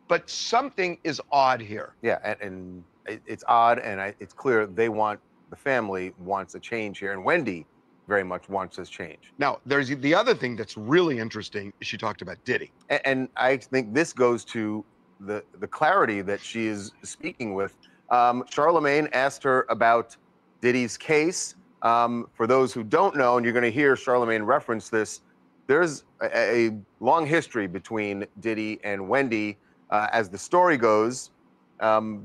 But something is odd here. Yeah, and it's odd, and it's clear the family wants a change here, and Wendy very much wants this change. Now, there's the other thing that's really interesting. She talked about Diddy. And I think this goes to the clarity that she is speaking with. Charlemagne asked her about Diddy's case. For those who don't know, and you're going to hear Charlemagne reference this, there's a long history between Diddy and Wendy. As the story goes,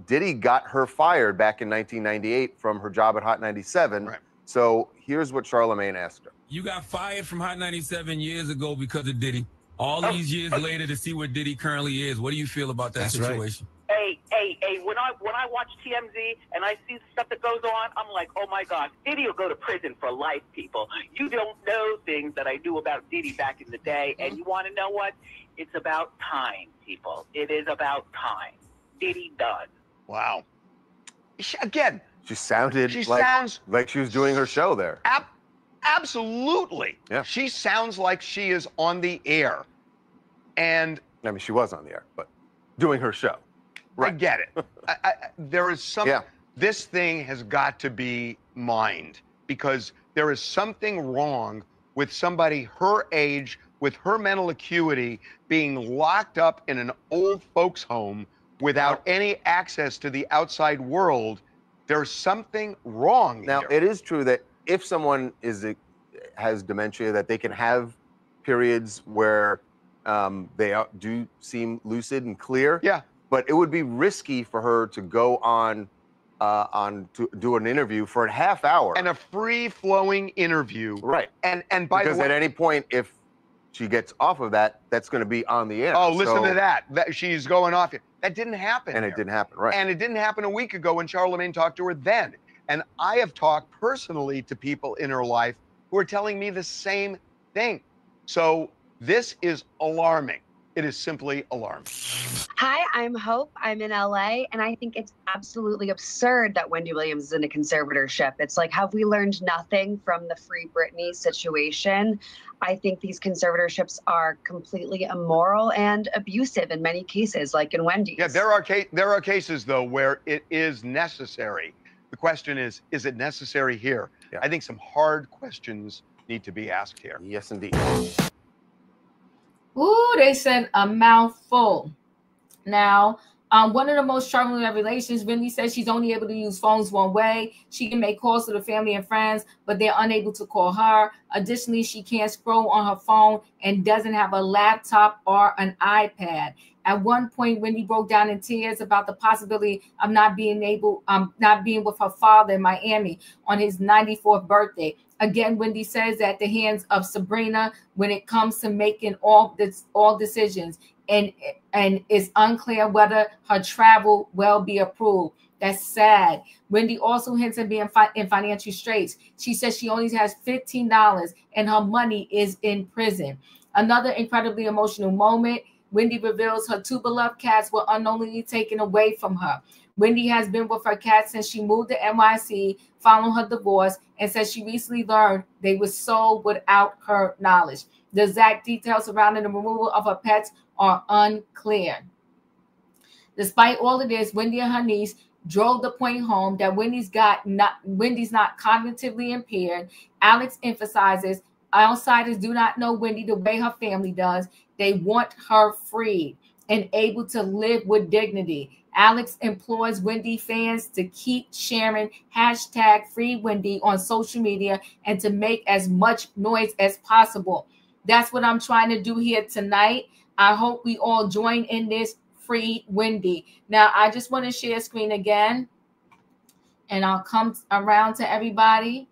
Diddy got her fired back in 1998 from her job at Hot 97. Right. So here's what Charlemagne asked her. You got fired from Hot 97 years ago because of Diddy. All these years later to see where Diddy currently is. What do you feel about that situation? Hey, when I watch TMZ and I see the stuff that goes on, I'm like, oh my God, Diddy will go to prison for life, people. You don't know things that I knew about Diddy back in the day, and you want to know what? It's about time, people. It is about time. Diddy done. Wow. She sounded like she was doing her show there. Absolutely. Yeah. She sounds like she is on the air. And I mean, she was on the air, but doing her show. Right. I get it. There is some. Yeah. This thing has got to be mined, because there is something wrong with somebody her age, with her mental acuity, being locked up in an old folks' home without any access to the outside world. There's something wrong now, here. It is true that if someone has dementia, that they can have periods where they do seem lucid and clear. Yeah. But it would be risky for her to go on to do an interview for a half hour. And a free-flowing interview. Right. And by the way, because at any point, if she gets off of that, that's going to be on the air. Oh, listen to that. She's going off. That didn't happen. And it didn't happen, right. And it didn't happen a week ago when Charlemagne talked to her then. And I have talked personally to people in her life who are telling me the same thing. So this is alarming. It is simply alarming. Hi, I'm Hope. I'm in LA, and I think it's absolutely absurd that Wendy Williams is in a conservatorship. It's like, have we learned nothing from the Free Britney situation? I think these conservatorships are completely immoral and abusive in many cases, like in Wendy's. Yeah, there are cases, though, where it is necessary. The question is it necessary here? Yeah. I think some hard questions need to be asked here. Yes, indeed. Ooh, they said a mouthful. Now, one of the most troubling revelations, Wendy says she's only able to use phones one way. She can make calls to the family and friends, but they're unable to call her. Additionally, she can't scroll on her phone and doesn't have a laptop or an iPad. At one point, Wendy broke down in tears about the possibility of not being with her father in Miami on his 94th birthday. Again, Wendy says at the hands of Sabrina when it comes to making all decisions, and it's unclear whether her travel will be approved. That's sad. Wendy also hints at being in financial straits. She says she only has $15 and her money is in prison. Another incredibly emotional moment. Wendy reveals her two beloved cats were unknowingly taken away from her. Wendy has been with her cats since she moved to NYC following her divorce, and says she recently learned they were sold without her knowledge. The exact details surrounding the removal of her pets are unclear. Despite all of this, Wendy and her niece drove the point home that Wendy's not cognitively impaired. Alex emphasizes outsiders do not know Wendy the way her family does. They want her freed and able to live with dignity. Alex implores Wendy fans to keep sharing #FreeWendy on social media and to make as much noise as possible. That's what I'm trying to do here tonight. I hope we all join in this Free Wendy. Now, I just want to share screen again, and I'll come around to everybody.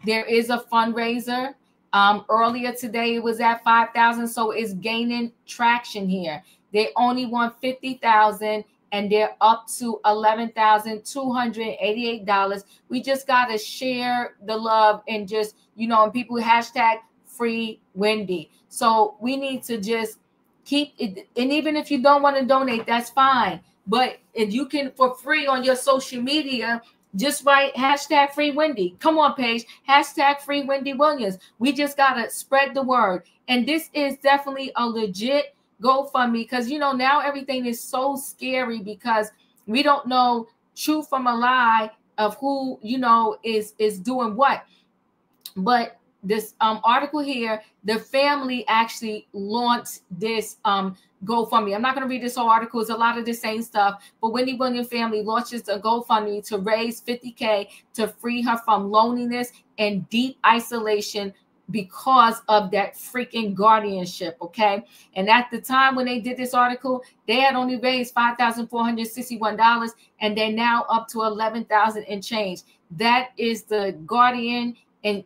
There is a fundraiser. Earlier today, it was at 5,000, so it's gaining traction here. They only want 50,000, and they're up to $11,288. We just gotta share the love and just, you know, and people hashtag free Wendy. So we need to just keep it, and even if you don't want to donate, that's fine. But if you can for free on your social media, just write hashtag free Wendy. Come on, Paige. Hashtag free Wendy Williams. We just gotta spread the word. And this is definitely a legit GoFundMe, because you know now everything is so scary because we don't know truth from a lie of who, you know, is doing what. But this article here, the family actually launched this GoFundMe. I'm not going to read this whole article. It's a lot of the same stuff. But Wendy Williams family launches a GoFundMe to raise $50K to free her from loneliness and deep isolation because of that freaking guardianship. Okay. And at the time when they did this article, they had only raised $5,461, and they're now up to $11,000 and change. That is the guardian. And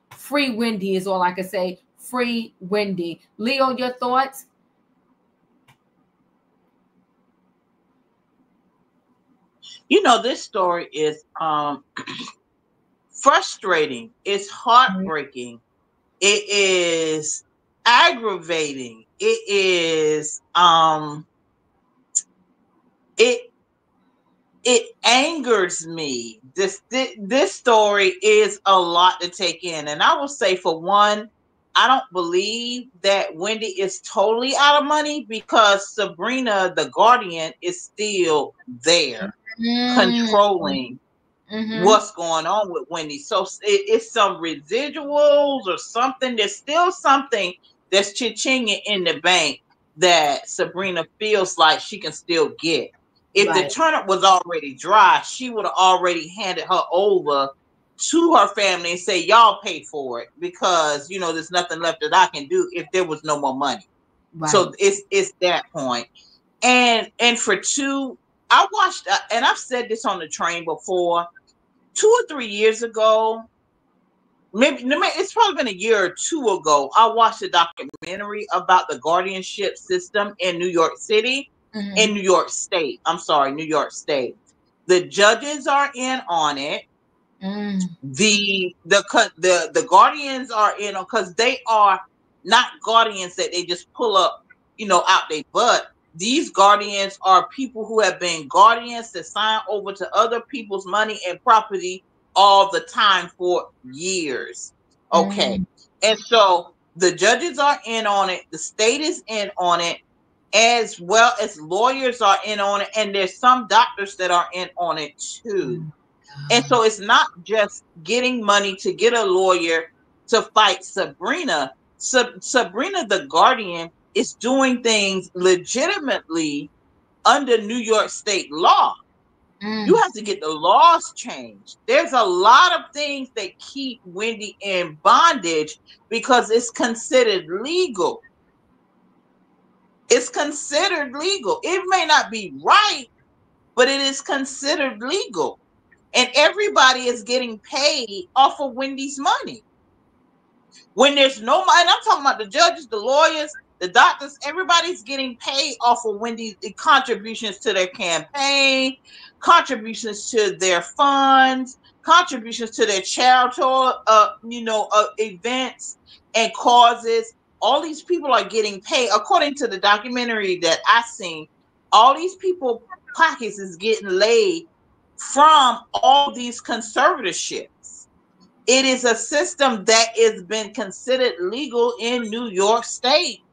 free Wendy is all I can say. Free Wendy. Leo, your thoughts? You know, this story is frustrating. It's heartbreaking. It is aggravating. It is it angers me. This story is a lot to take in. And I will say, for one, I don't believe that Wendy is totally out of money, because Sabrina, the guardian, is still there controlling what's going on with Wendy. So it's some residuals or something. There's still something that's cha-chinging in the bank that Sabrina feels like she can still get. If the turnip was already dry, she would have already handed her over to her family and say, y'all pay for it, because, you know, there's nothing left that I can do if there was no more money. So it's that point. And for two, I watched, and I've said this on the train before, 2 or 3 years ago, maybe it's probably been a year or two ago, I watched a documentary about the guardianship system in New York City. In New York State. I'm sorry, New York State. The judges are in on it. The guardians are in on, because they are not guardians that they just pull up, you know, out their butt. These guardians are people who have been guardians to sign over to other people's money and property all the time for years. Okay. And so the judges are in on it. The state is in on it, as well as lawyers are in on it, and there's some doctors that are in on it too. And so it's not just getting money to get a lawyer to fight Sabrina. Sabrina, the guardian, is doing things legitimately under New York state law. You have to get the laws changed. There's a lot of things that keep Wendy in bondage because it's considered legal. It's considered legal. It may not be right, but it is considered legal. And everybody is getting paid off of Wendy's money. When there's no money, I'm talking about the judges, the lawyers, the doctors, everybody's getting paid off of Wendy's contributions to their campaign, contributions to their funds, contributions to their charitable, events and causes. All these people are getting paid. According to the documentary that I seen, all these people pockets is getting laid from all these conservatorships. It is a system that has been considered legal in New York State.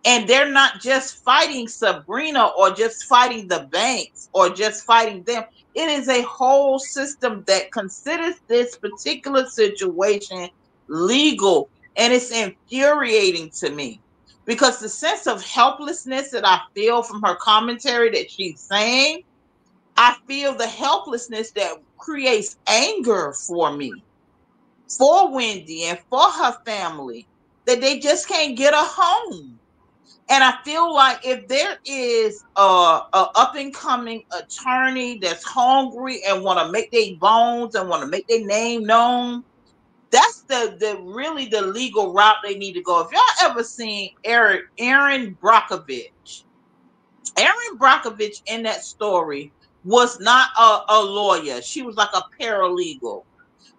And they're not just fighting Sabrina or just fighting the banks or just fighting them. It is a whole system that considers this particular situation legal. And it's infuriating to me because the sense of helplessness that I feel from her commentary that she's saying, I feel the helplessness that creates anger for me, for Wendy and for her family, that they just can't get a home. And I feel like if there is a up and coming attorney that's hungry and want to make their bones and want to make their name known, that's really the legal route they need to go. If y'all ever seen Aaron Brockovich, Erin Brockovich in that story was not a lawyer. She was like a paralegal,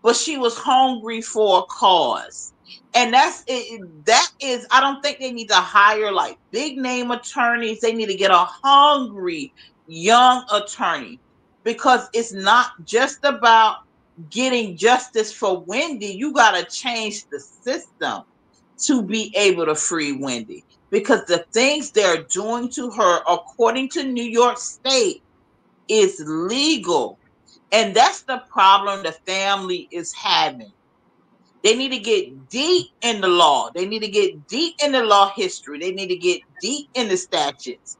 but she was hungry for a cause. And that's it. That is, I don't think they need to hire like big name attorneys. They need to get a hungry young attorney, because it's not just about getting justice for Wendy. You got to change the system to be able to free Wendy, because the things they're doing to her, according to New York State, is legal. And that's the problem the family is having. They need to get deep in the law. They need to get deep in the law history. They need to get deep in the statutes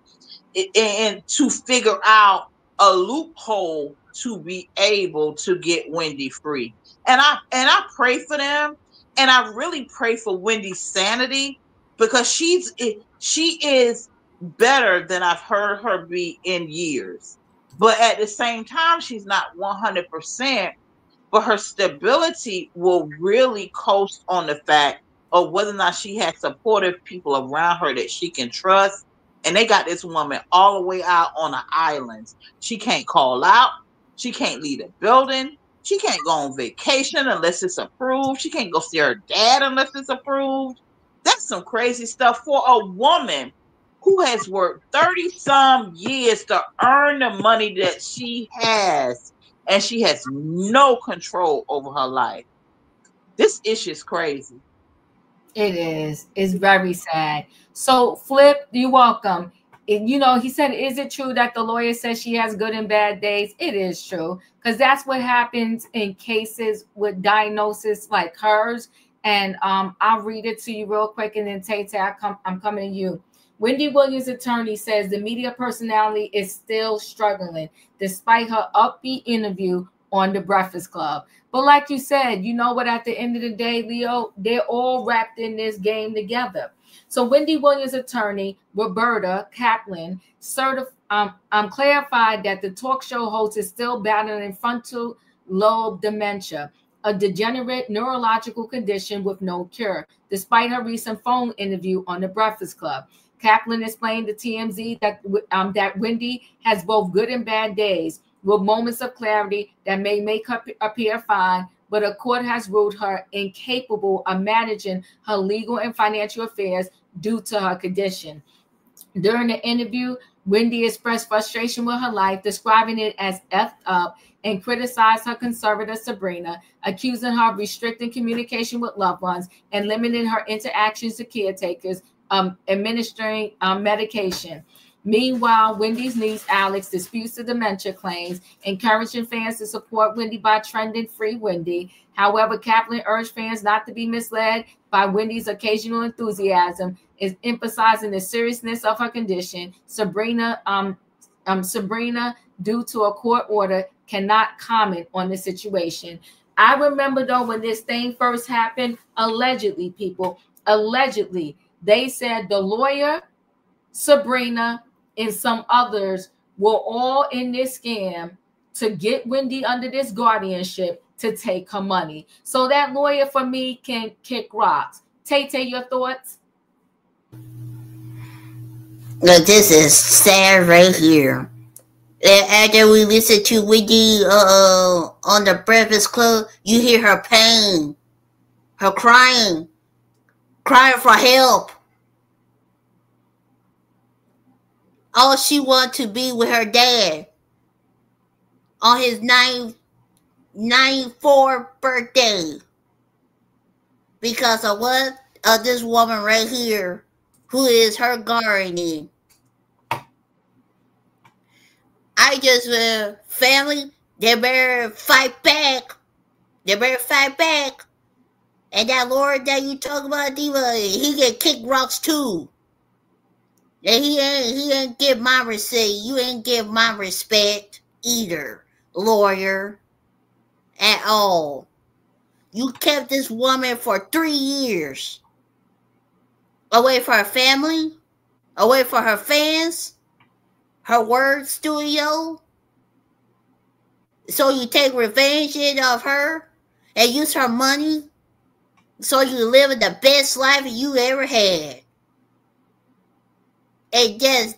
and to figure out a loophole to be able to get Wendy free. And I pray for them, and I really pray for Wendy's sanity, because she is better than I've heard her be in years. But at the same time, she's not 100%. But her stability will really coast on the fact of whether or not she has supportive people around her that she can trust. And they got this woman all the way out on the islands. She can't call out. She can't leave a building. She can't go on vacation unless it's approved. She can't go see her dad unless it's approved. That's some crazy stuff for a woman who has worked 30-some years to earn the money that she has. And she has no control over her life. This issue is crazy. It is. It's very sad. So, Flip, you're welcome. You know, he said, is it true that the lawyer says she has good and bad days? It is true, because that's what happens in cases with diagnosis like hers. And I'll read it to you real quick, and then Tay, I'm coming to you. Wendy Williams' attorney says the media personality is still struggling despite her upbeat interview on The Breakfast Club. But like you said, you know what, at the end of the day, Leo, they're all wrapped in this game together. So Wendy Williams' attorney, Roberta Kaplan, clarified that the talk show host is still battling frontal lobe dementia, a degenerate neurological condition with no cure, despite her recent phone interview on The Breakfast Club. Kaplan explained to TMZ that Wendy has both good and bad days, with moments of clarity that may make her appear fine, but a court has ruled her incapable of managing her legal and financial affairs due to her condition. During the interview, Wendy expressed frustration with her life, describing it as effed up, and criticized her conservator, Sabrina, accusing her of restricting communication with loved ones and limiting her interactions to caretakers, administering medication. Meanwhile, Wendy's niece, Alex, disputes the dementia claims, encouraging fans to support Wendy by trending Free Wendy. However, Kaplan urged fans not to be misled by Wendy's occasional enthusiasm, is emphasizing the seriousness of her condition. Sabrina, due to a court order, cannot comment on the situation. I remember, though, when this thing first happened, allegedly, they said the lawyer, Sabrina, and some others were all in this scam to get Wendy under this guardianship to take her money. So that lawyer, for me, can kick rocks. Tay, your thoughts? Look, this is sad right here. After we listen to Wendy on The Breakfast Club, you hear her pain, her crying for help. All she wants to be with her dad on his 94th birthday. Because of what? Of this woman right here, who is her guardian. I just, family, they better fight back. And that Lord that you talk about, Diva, he can kick rocks too. And he ain't give my receipt. You ain't give my respect either, lawyer, at all. You kept this woman for 3 years. Away from her family, away from her fans, her word studio. So you take revenge of her and use her money so you live the best life you ever had. And that's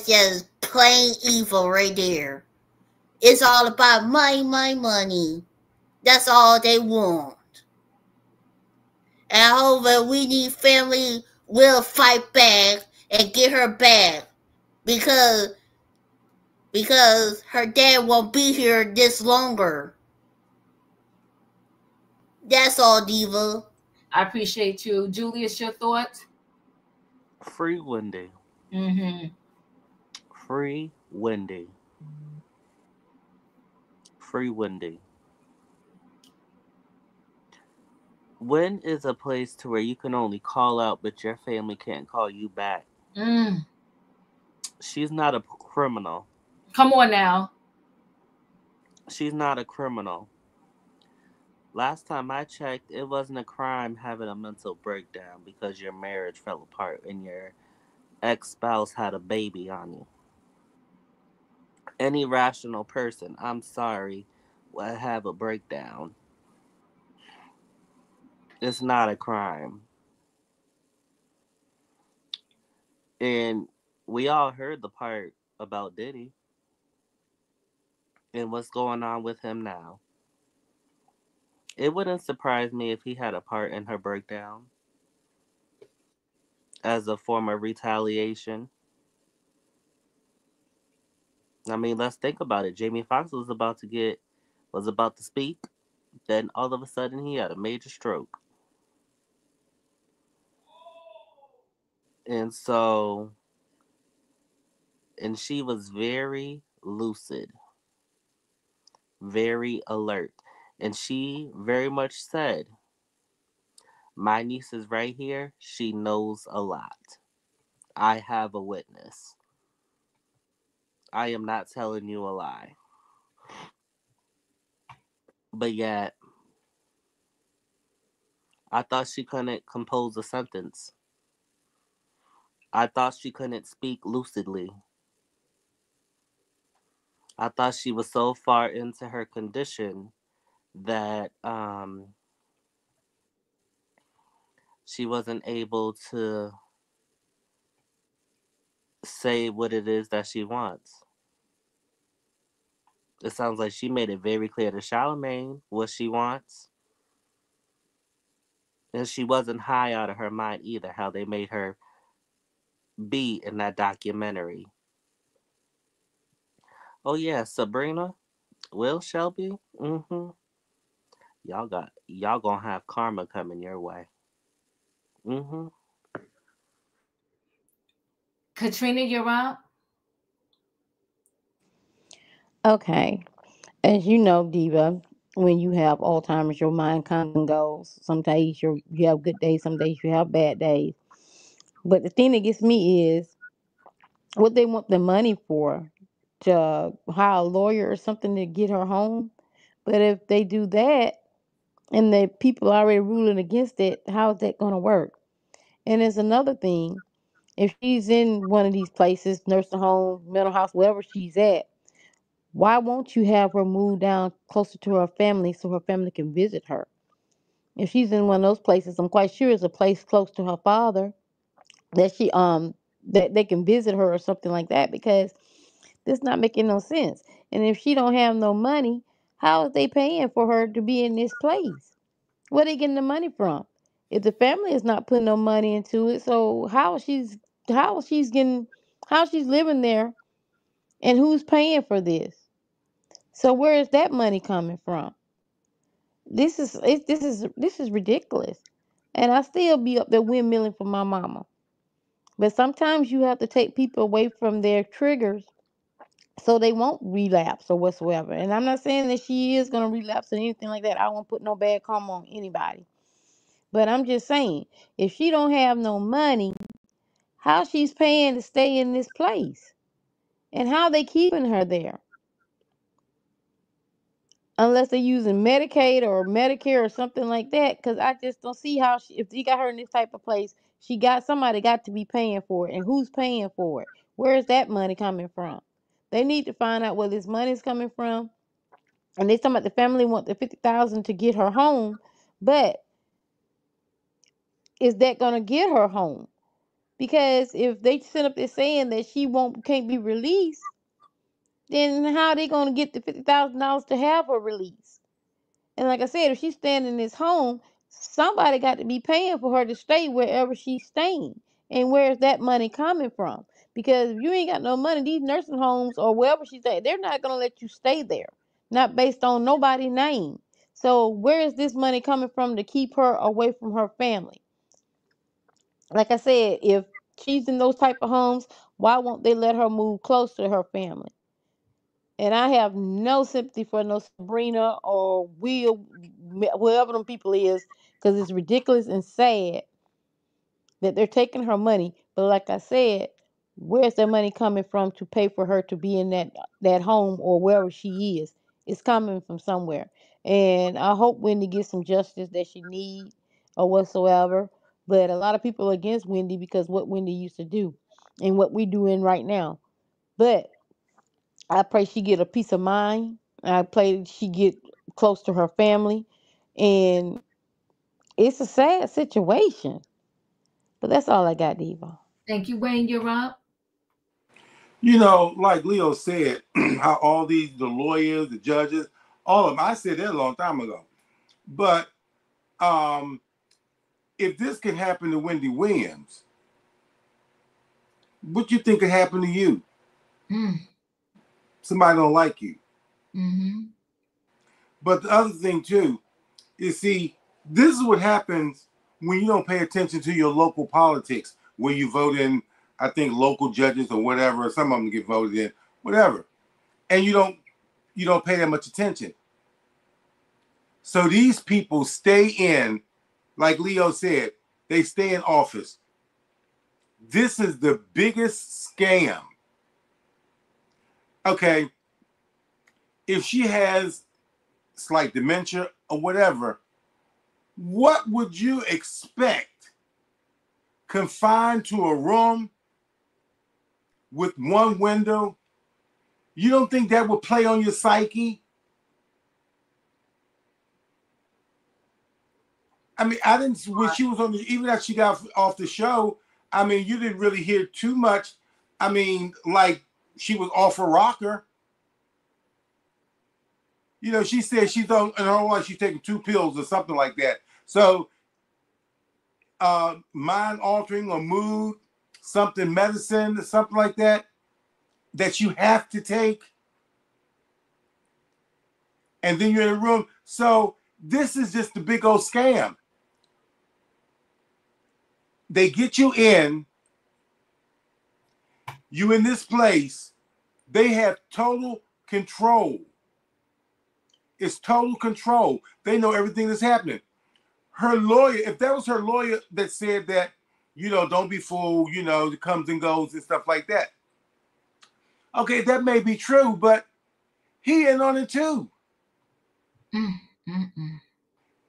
just plain evil right there. It's all about money. That's all they want. And however, we need family will fight back and get her back because her dad won't be here this longer. That's all, Diva. I appreciate you. Julius, your thoughts? Free Wendy. Mm-hmm. Free Wendy. Free Wendy. When is a place to where you can only call out, but your family can't call you back? She's not a criminal. Come on now. She's not a criminal. Last time I checked, it wasn't a crime having a mental breakdown because your marriage fell apart and your ex-spouse had a baby on you. Any rational person, I'm sorry, will have a breakdown. It's not a crime. And we all heard the part about Diddy and what's going on with him now. It wouldn't surprise me if he had a part in her breakdown as a form of retaliation. I mean, let's think about it. Jamie Foxx was about to speak, then all of a sudden he had a major stroke. And she was very lucid, very alert. And she very much said, my niece is right here. She knows a lot. I have a witness. I am not telling you a lie. But yet, I thought she couldn't compose a sentence. I thought she couldn't speak lucidly. I thought she was so far into her condition that she wasn't able to say what it is that she wants. It sounds like she made it very clear to Charlemagne what she wants. And she wasn't high out of her mind either, how they made her be in that documentary. Oh yeah, Sabrina, Will Shelby, y'all gonna have karma coming your way. Katrina, you're up. Okay. As you know, Diva, when you have Alzheimer's, your mind comes and goes. Some days you have good days, some days you have bad days. But the thing that gets me is what they want the money for, to hire a lawyer or something to get her home. But if they do that and the people are already ruling against it, how is that going to work? And there's another thing. If she's in one of these places, nursing home, mental house, wherever she's at, why won't you have her move down closer to her family so her family can visit her? If she's in one of those places, I'm quite sure it's a place close to her father that that they can visit her or something like that, because this not making no sense. And if she don't have no money, how is they paying for her to be in this place? Where they getting the money from? If the family is not putting no money into it, so how she's living there, and who's paying for this? So where is that money coming from? This is ridiculous. And I still be up there windmilling for my mama. But sometimes you have to take people away from their triggers so they won't relapse or whatsoever. And I'm not saying that she is going to relapse or anything like that. I won't put no bad karma on anybody. But I'm just saying, if she don't have no money, how she's paying to stay in this place? And how they keeping her there? Unless they're using Medicaid or Medicare or something like that, because I just don't see how if you got her in this type of place, somebody got to be paying for it, and who's paying for it? Where is that money coming from? They need to find out where this money is coming from. And they talking about the family want the 50,000 to get her home, but is that gonna get her home? Because if they sit up there saying that she can't be released, then how are they going to get the $50,000 to have her released? And like I said, if she's staying in this home, somebody got to be paying for her to stay wherever she's staying. And where's that money coming from? Because if you ain't got no money, these nursing homes or wherever she's at, they're not going to let you stay there. Not based on nobody's name. So where is this money coming from to keep her away from her family? Like I said, if she's in those type of homes, why won't they let her move close to her family? And I have no sympathy for no Sabrina or Will, whoever them people is, because it's ridiculous and sad that they're taking her money. But like I said, where's that money coming from to pay for her to be in that home or wherever she is? It's coming from somewhere. And I hope Wendy gets some justice that she needs or whatsoever. But a lot of people are against Wendy because what Wendy used to do and what we doing right now. But I pray she get a peace of mind. I pray she get close to her family. And it's a sad situation. But that's all I got, Diva. Thank you, Wayne. You're up. You know, like Leo said, how all the lawyers, the judges, all of them, I said that a long time ago. But if this can happen to Wendy Williams, what do you think could happen to you? Somebody don't like you. But the other thing too is, see, this is what happens when you don't pay attention to your local politics, where you vote in, I think, local judges or whatever. Some of them get voted in, whatever, and you don't pay that much attention. So these people stay in, like Leo said, they stay in office. This is the biggest scam. Okay, if she has slight dementia or whatever, what would you expect? Confined to a room with one window? You don't think that would play on your psyche? I mean, I didn't, when she was on the, even after she got off the show, I mean, you didn't really hear too much. I mean, like, she was off her rocker. You know, she said she's on, in her whole life, she's taking 2 pills or something like that. So, mind altering or mood, something, medicine, something like that, that you have to take. And then you're in a room. So this is just a big old scam. They get you in this place. They have total control. It's total control. They know everything that's happening. Her lawyer, if that was her lawyer that said that, you know, don't be fooled, you know, it comes and goes and stuff like that. Okay, that may be true, but he in on it too.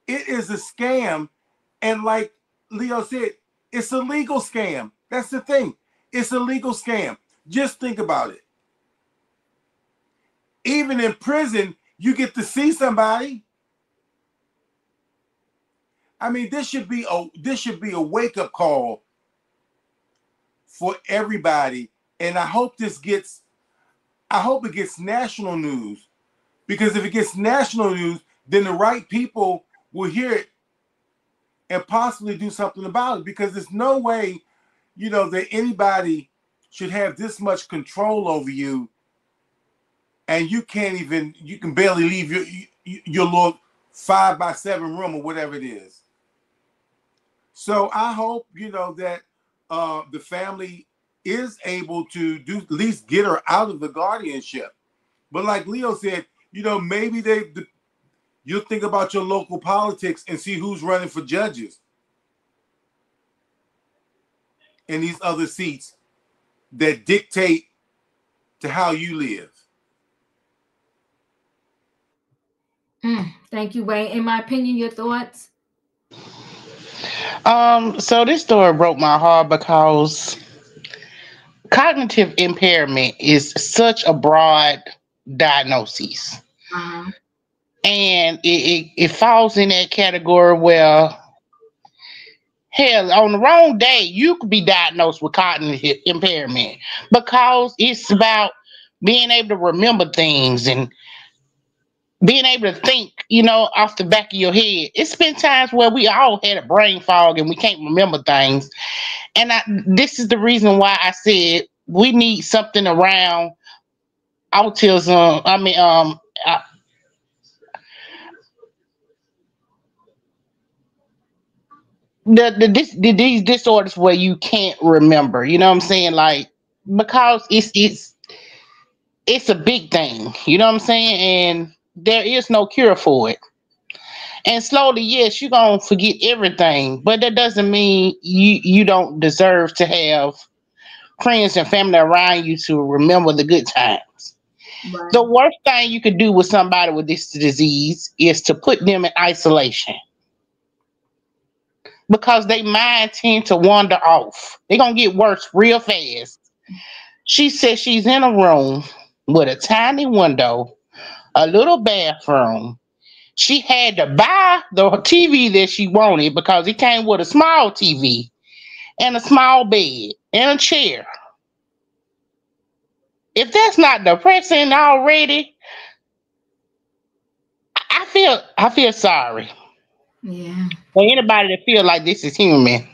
It is a scam. And like Leo said, it's a legal scam. That's the thing. It's a legal scam. Just think about it. Even in prison, you get to see somebody. I mean, this should be a wake-up call for everybody. And I hope it gets national news. Because if it gets national news, then the right people will hear it and possibly do something about it. Because there's no way, you know, that anybody should have this much control over you, and you can barely leave your little 5x7 room or whatever it is. So I hope, you know, that the family is able to at least get her out of the guardianship. But like Leo said, you know, maybe you'll think about your local politics and see who's running for judges in these other seats that dictate to how you live. Thank you, Wayne. In my opinion, your thoughts? So this story broke my heart because cognitive impairment is such a broad diagnosis. And it falls in that category where Hell, on the wrong day, you could be diagnosed with cognitive impairment because it's about being able to remember things and being able to think, off the back of your head. It's been times where we all had a brain fog and we can't remember things. And this is the reason why I said we need something around autism. These disorders where you can't remember. You know what I'm saying? Like, because it's a big thing. You know what I'm saying? And there is no cure for it. And slowly, yes, you're going to forget everything, but that doesn't mean you don't deserve to have friends and family around you to remember the good times. Right. The worst thing you could do with somebody with this disease is to put them in isolation because they mind tend to wander off. They're going to get worse real fast. She said she's in a room with a tiny window, a little bathroom. She had to buy the TV that she wanted because it came with a small TV and a small bed and a chair. If that's not depressing already, I feel sorry. Yeah. For anybody that feel like this is human,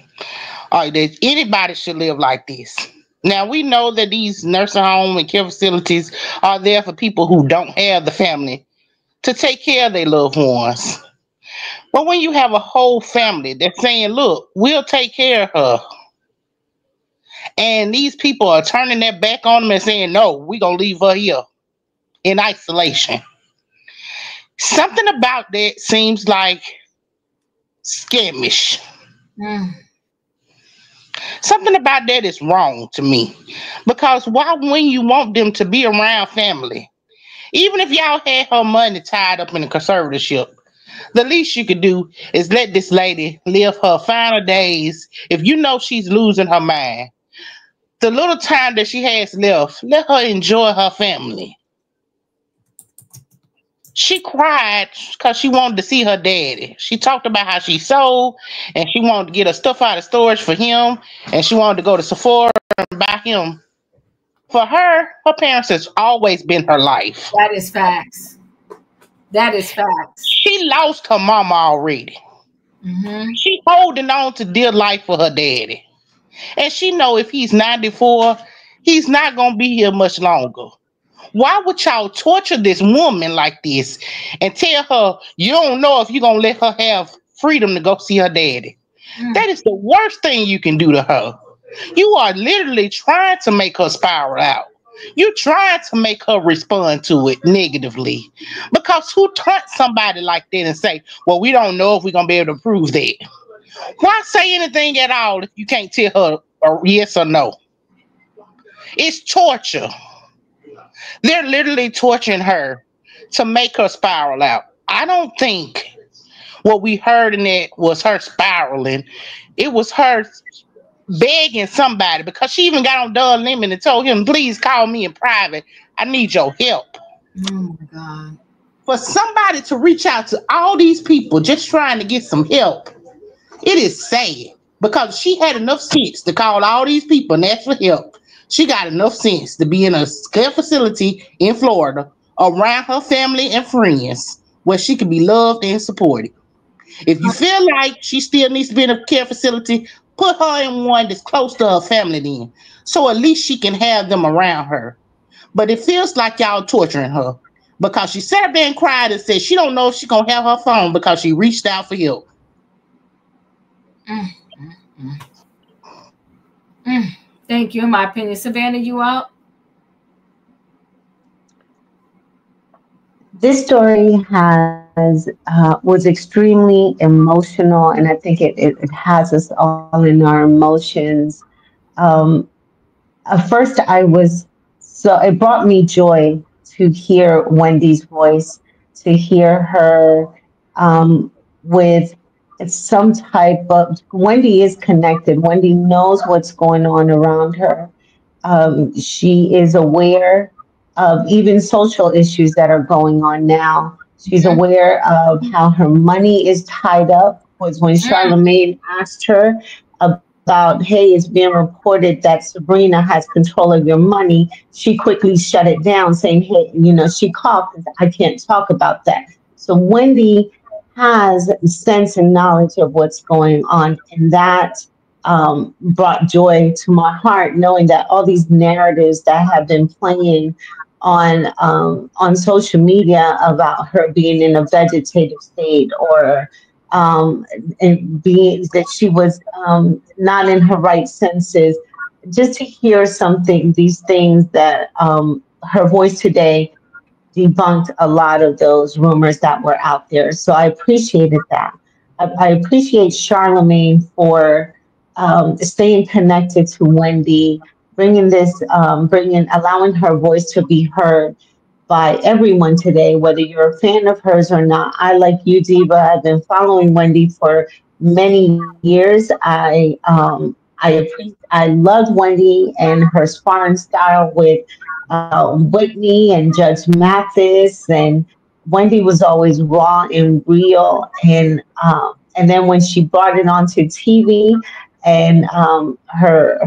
or that anybody should live like this. Now we know that these nursing home and care facilities are there for people who don't have the family to take care of their loved ones. But when you have a whole family that's saying, look, we'll take care of her, and these people are turning their back on them and saying, no, we're going to leave her here in isolation. Something about that seems like scamish. Something about that is wrong to me. Because why, when you want them to be around family, even if y'all had her money tied up in a conservatorship, the least you could do is let this lady live her final days. If you know she's losing her mind, the little time that she has left, let her enjoy her family. She cried because she wanted to see her daddy. She talked about how she sold and she wanted to get her stuff out of storage for him, and she wanted to go to Sephora and buy him. For her parents has always been her life. That is facts. That is facts. She lost her mama already. Mm-hmm. She holding on to dear life for her daddy. And she know if he's 94, he's not going to be here much longer. Why would y'all torture this woman like this and tell her you don't know if you're going to let her have freedom to go see her daddy? That is the worst thing you can do to her. You are literally trying to make her spiral out. You're trying to make her respond to it negatively. Because who taunts somebody like that and say, well, we don't know if we're going to be able to prove that? Why say anything at all if you can't tell her a yes or no? It's torture. They're literally torturing her to make her spiral out. I don't think what we heard in it was her spiraling. It was her begging somebody, because she even got on Doug Lemon and told him, please call me in private. I need your help. Oh, my God. For somebody to reach out to all these people just trying to get some help, it is sad, because she had enough sense to call all these people and ask for help. She got enough sense to be in a care facility in Florida around her family and friends where she can be loved and supported. If you feel like she still needs to be in a care facility, put her in one that's close to her family then, so at least she can have them around her. But it feels like y'all torturing her, because she sat there and cried and said she don't know if she's going to have her phone because she reached out for help. Thank you. In my opinion, Savannah, you out? This story was extremely emotional, and I think it has us all in our emotions. At first, it brought me joy to hear Wendy's voice, to hear her with some type of, Wendy is connected. Wendy knows what's going on around her. She is aware of even social issues that are going on now. She's aware of how her money is tied up was when Charlemagne asked her about, hey, it's being reported that Sabrina has control of your money. She quickly shut it down, saying, hey, she called because I can't talk about that. So Wendy has sense and knowledge of what's going on, and that brought joy to my heart, knowing that all these narratives that have been playing on social media about her being in a vegetative state, or and being that she was not in her right senses, just to hear these things that her voice today debunked a lot of those rumors that were out there. So I appreciated that. I appreciate Charlemagne for staying connected to Wendy, allowing her voice to be heard by everyone today, whether you're a fan of hers or not. I, like you, Diva, have been following Wendy for many years. I loved Wendy and her sparring style with Whitney and Judge Mathis, and Wendy was always raw and real. And then when she brought it onto TV, and her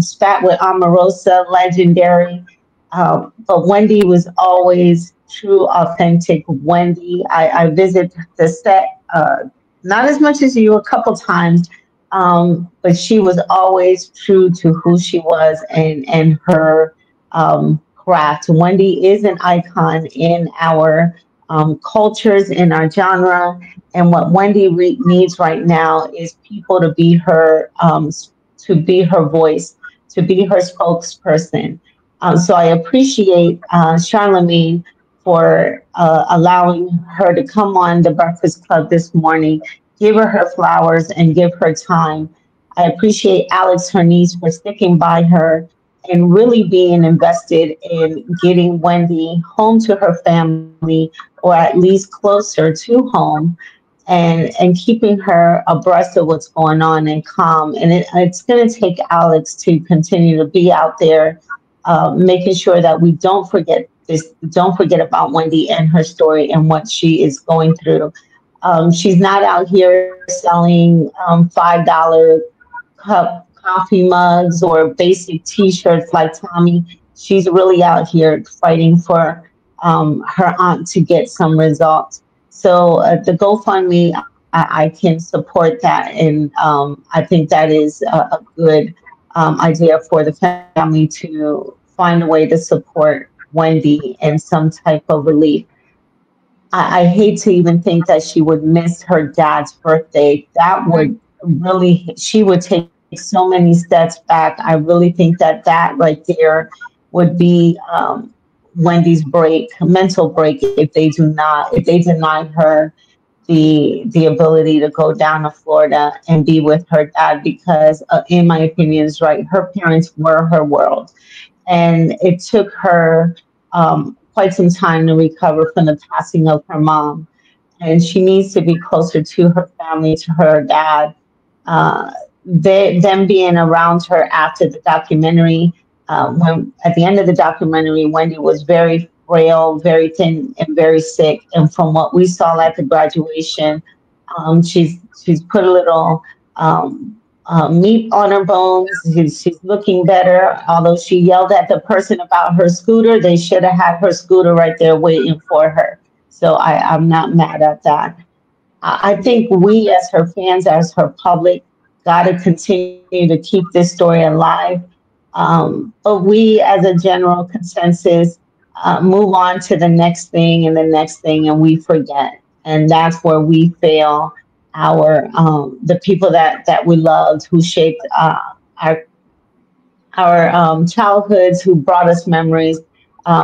spat with Omarosa, legendary. But Wendy was always true, authentic Wendy. I visited the set, not as much as you, a couple times, but she was always true to who she was and her craft. Wendy is an icon in our cultures, in our genre. And what Wendy needs right now is people to be her voice, to be her spokesperson. So I appreciate Charlemagne for allowing her to come on the Breakfast Club this morning, give her flowers and give her time. I appreciate Alex, her niece, for sticking by her and really being invested in getting Wendy home to her family, or at least closer to home, and keeping her abreast of what's going on and calm. And it's going to take Alex to continue to be out there, making sure that we don't forget about Wendy and her story and what she is going through. She's not out here selling $5 cup coffee mugs or basic T-shirts like Tommy. She's really out here fighting for her aunt to get some results. So the GoFundMe, I can support that, and I think that is a good idea for the family to find a way to support Wendy in some type of relief. I hate to even think that she would miss her dad's birthday. That would really, she would take so many steps back. I really think that right there would be Wendy's mental break, if they deny her the ability to go down to Florida and be with her dad, because in my opinion is right, her parents were her world, and it took her quite some time to recover from the passing of her mom, and she needs to be closer to her family, to her dad. Them being around her after the documentary, when at the end of the documentary, Wendy was very frail, very thin, and very sick. And from what we saw at the graduation, she's put a little meat on her bones. She's looking better. Although she yelled at the person about her scooter, they should have had her scooter right there waiting for her. So I'm not mad at that. I think we as her fans, as her public, got to continue to keep this story alive. But we as a general consensus move on to the next thing and the next thing, and we forget. And that's where we fail the people that we loved, who shaped our childhoods, who brought us memories.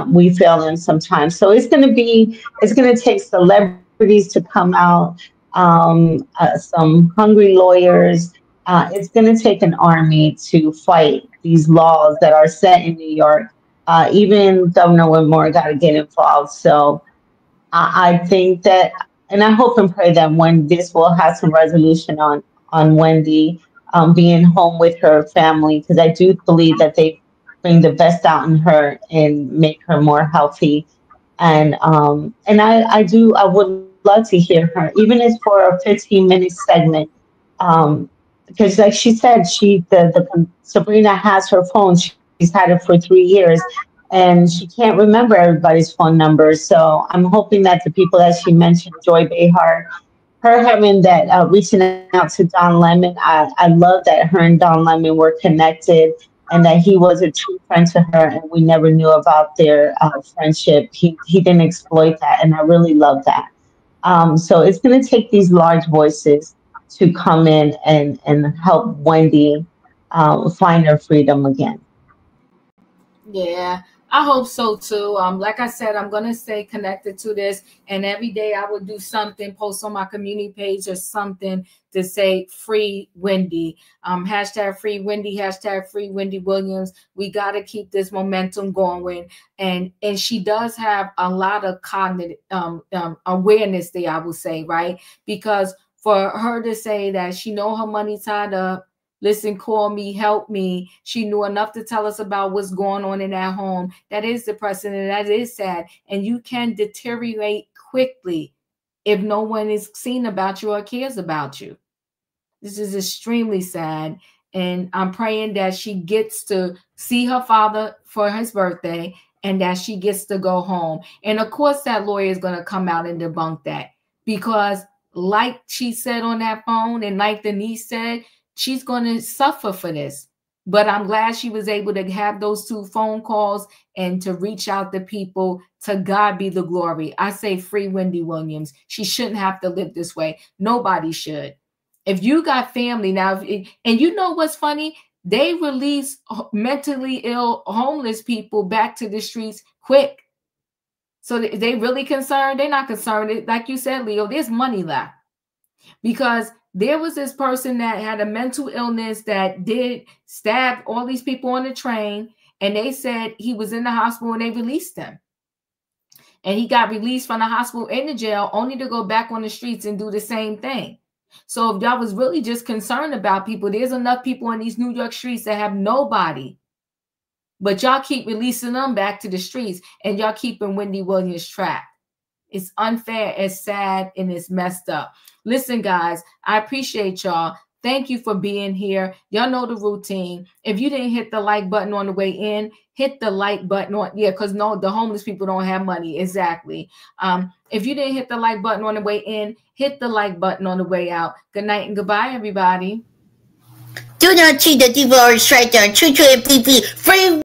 We fail them sometimes. So it's going to take celebrities to come out, some hungry lawyers. It's going to take an army to fight these laws that are set in New York. Even Governor Whitmore got to get involved. So I think that, and I hope and pray that when this will have some resolution on Wendy being home with her family, because I do believe that they bring the best out in her and make her more healthy. And I would love to hear her, even if for a 15-minute segment. Because like she said, Sabrina has her phone. She's had it for 3 years, and she can't remember everybody's phone numbers. So I'm hoping that the people that she mentioned, Joy Behar, her having that reaching out to Don Lemon, I love that her and Don Lemon were connected, and that he was a true friend to her, and we never knew about their friendship. He didn't exploit that, and I really love that. So it's going to take these large voices to come in and help Wendy find her freedom again. Yeah, I hope so too. Like I said, I'm gonna stay connected to this, and every day I will do something, post on my community page or something to say free Wendy. Hashtag free Wendy, hashtag free Wendy Williams. We gotta keep this momentum going. And she does have a lot of cognitive awareness there, I would say, right? Because for her to say that she know her money tied up, listen, call me, help me. She knew enough to tell us about what's going on in that home. That is depressing and that is sad. And you can deteriorate quickly if no one is seen about you or cares about you. This is extremely sad. And I'm praying that she gets to see her father for his birthday and that she gets to go home. And of course, that lawyer is going to come out and debunk that, because like she said on that phone and like Denise said, she's going to suffer for this. But I'm glad she was able to have those 2 phone calls and to reach out to people. To God be the glory. I say free Wendy Williams. She shouldn't have to live this way. Nobody should. If you got family now, and you know what's funny? They release mentally ill, homeless people back to the streets quick. So they really concerned? They're not concerned. Like you said, Leo, there's money left. Because there was this person that had a mental illness that did stab all these people on the train, and they said he was in the hospital and they released him. And he got released from the hospital in the jail only to go back on the streets and do the same thing. So if y'all was really just concerned about people, there's enough people in these New York streets that have nobody. But y'all keep releasing them back to the streets, and y'all keeping Wendy Williams trapped. It's unfair, it's sad, and it's messed up. Listen, guys, I appreciate y'all. Thank you for being here. Y'all know the routine. If you didn't hit the like button on the way in, hit the like button on, because no, the homeless people don't have money. Exactly. If you didn't hit the like button on the way in, hit the like button on the way out. Good night and goodbye, everybody. Do not cheat the divorce right there. Choo choo and pee pee. Free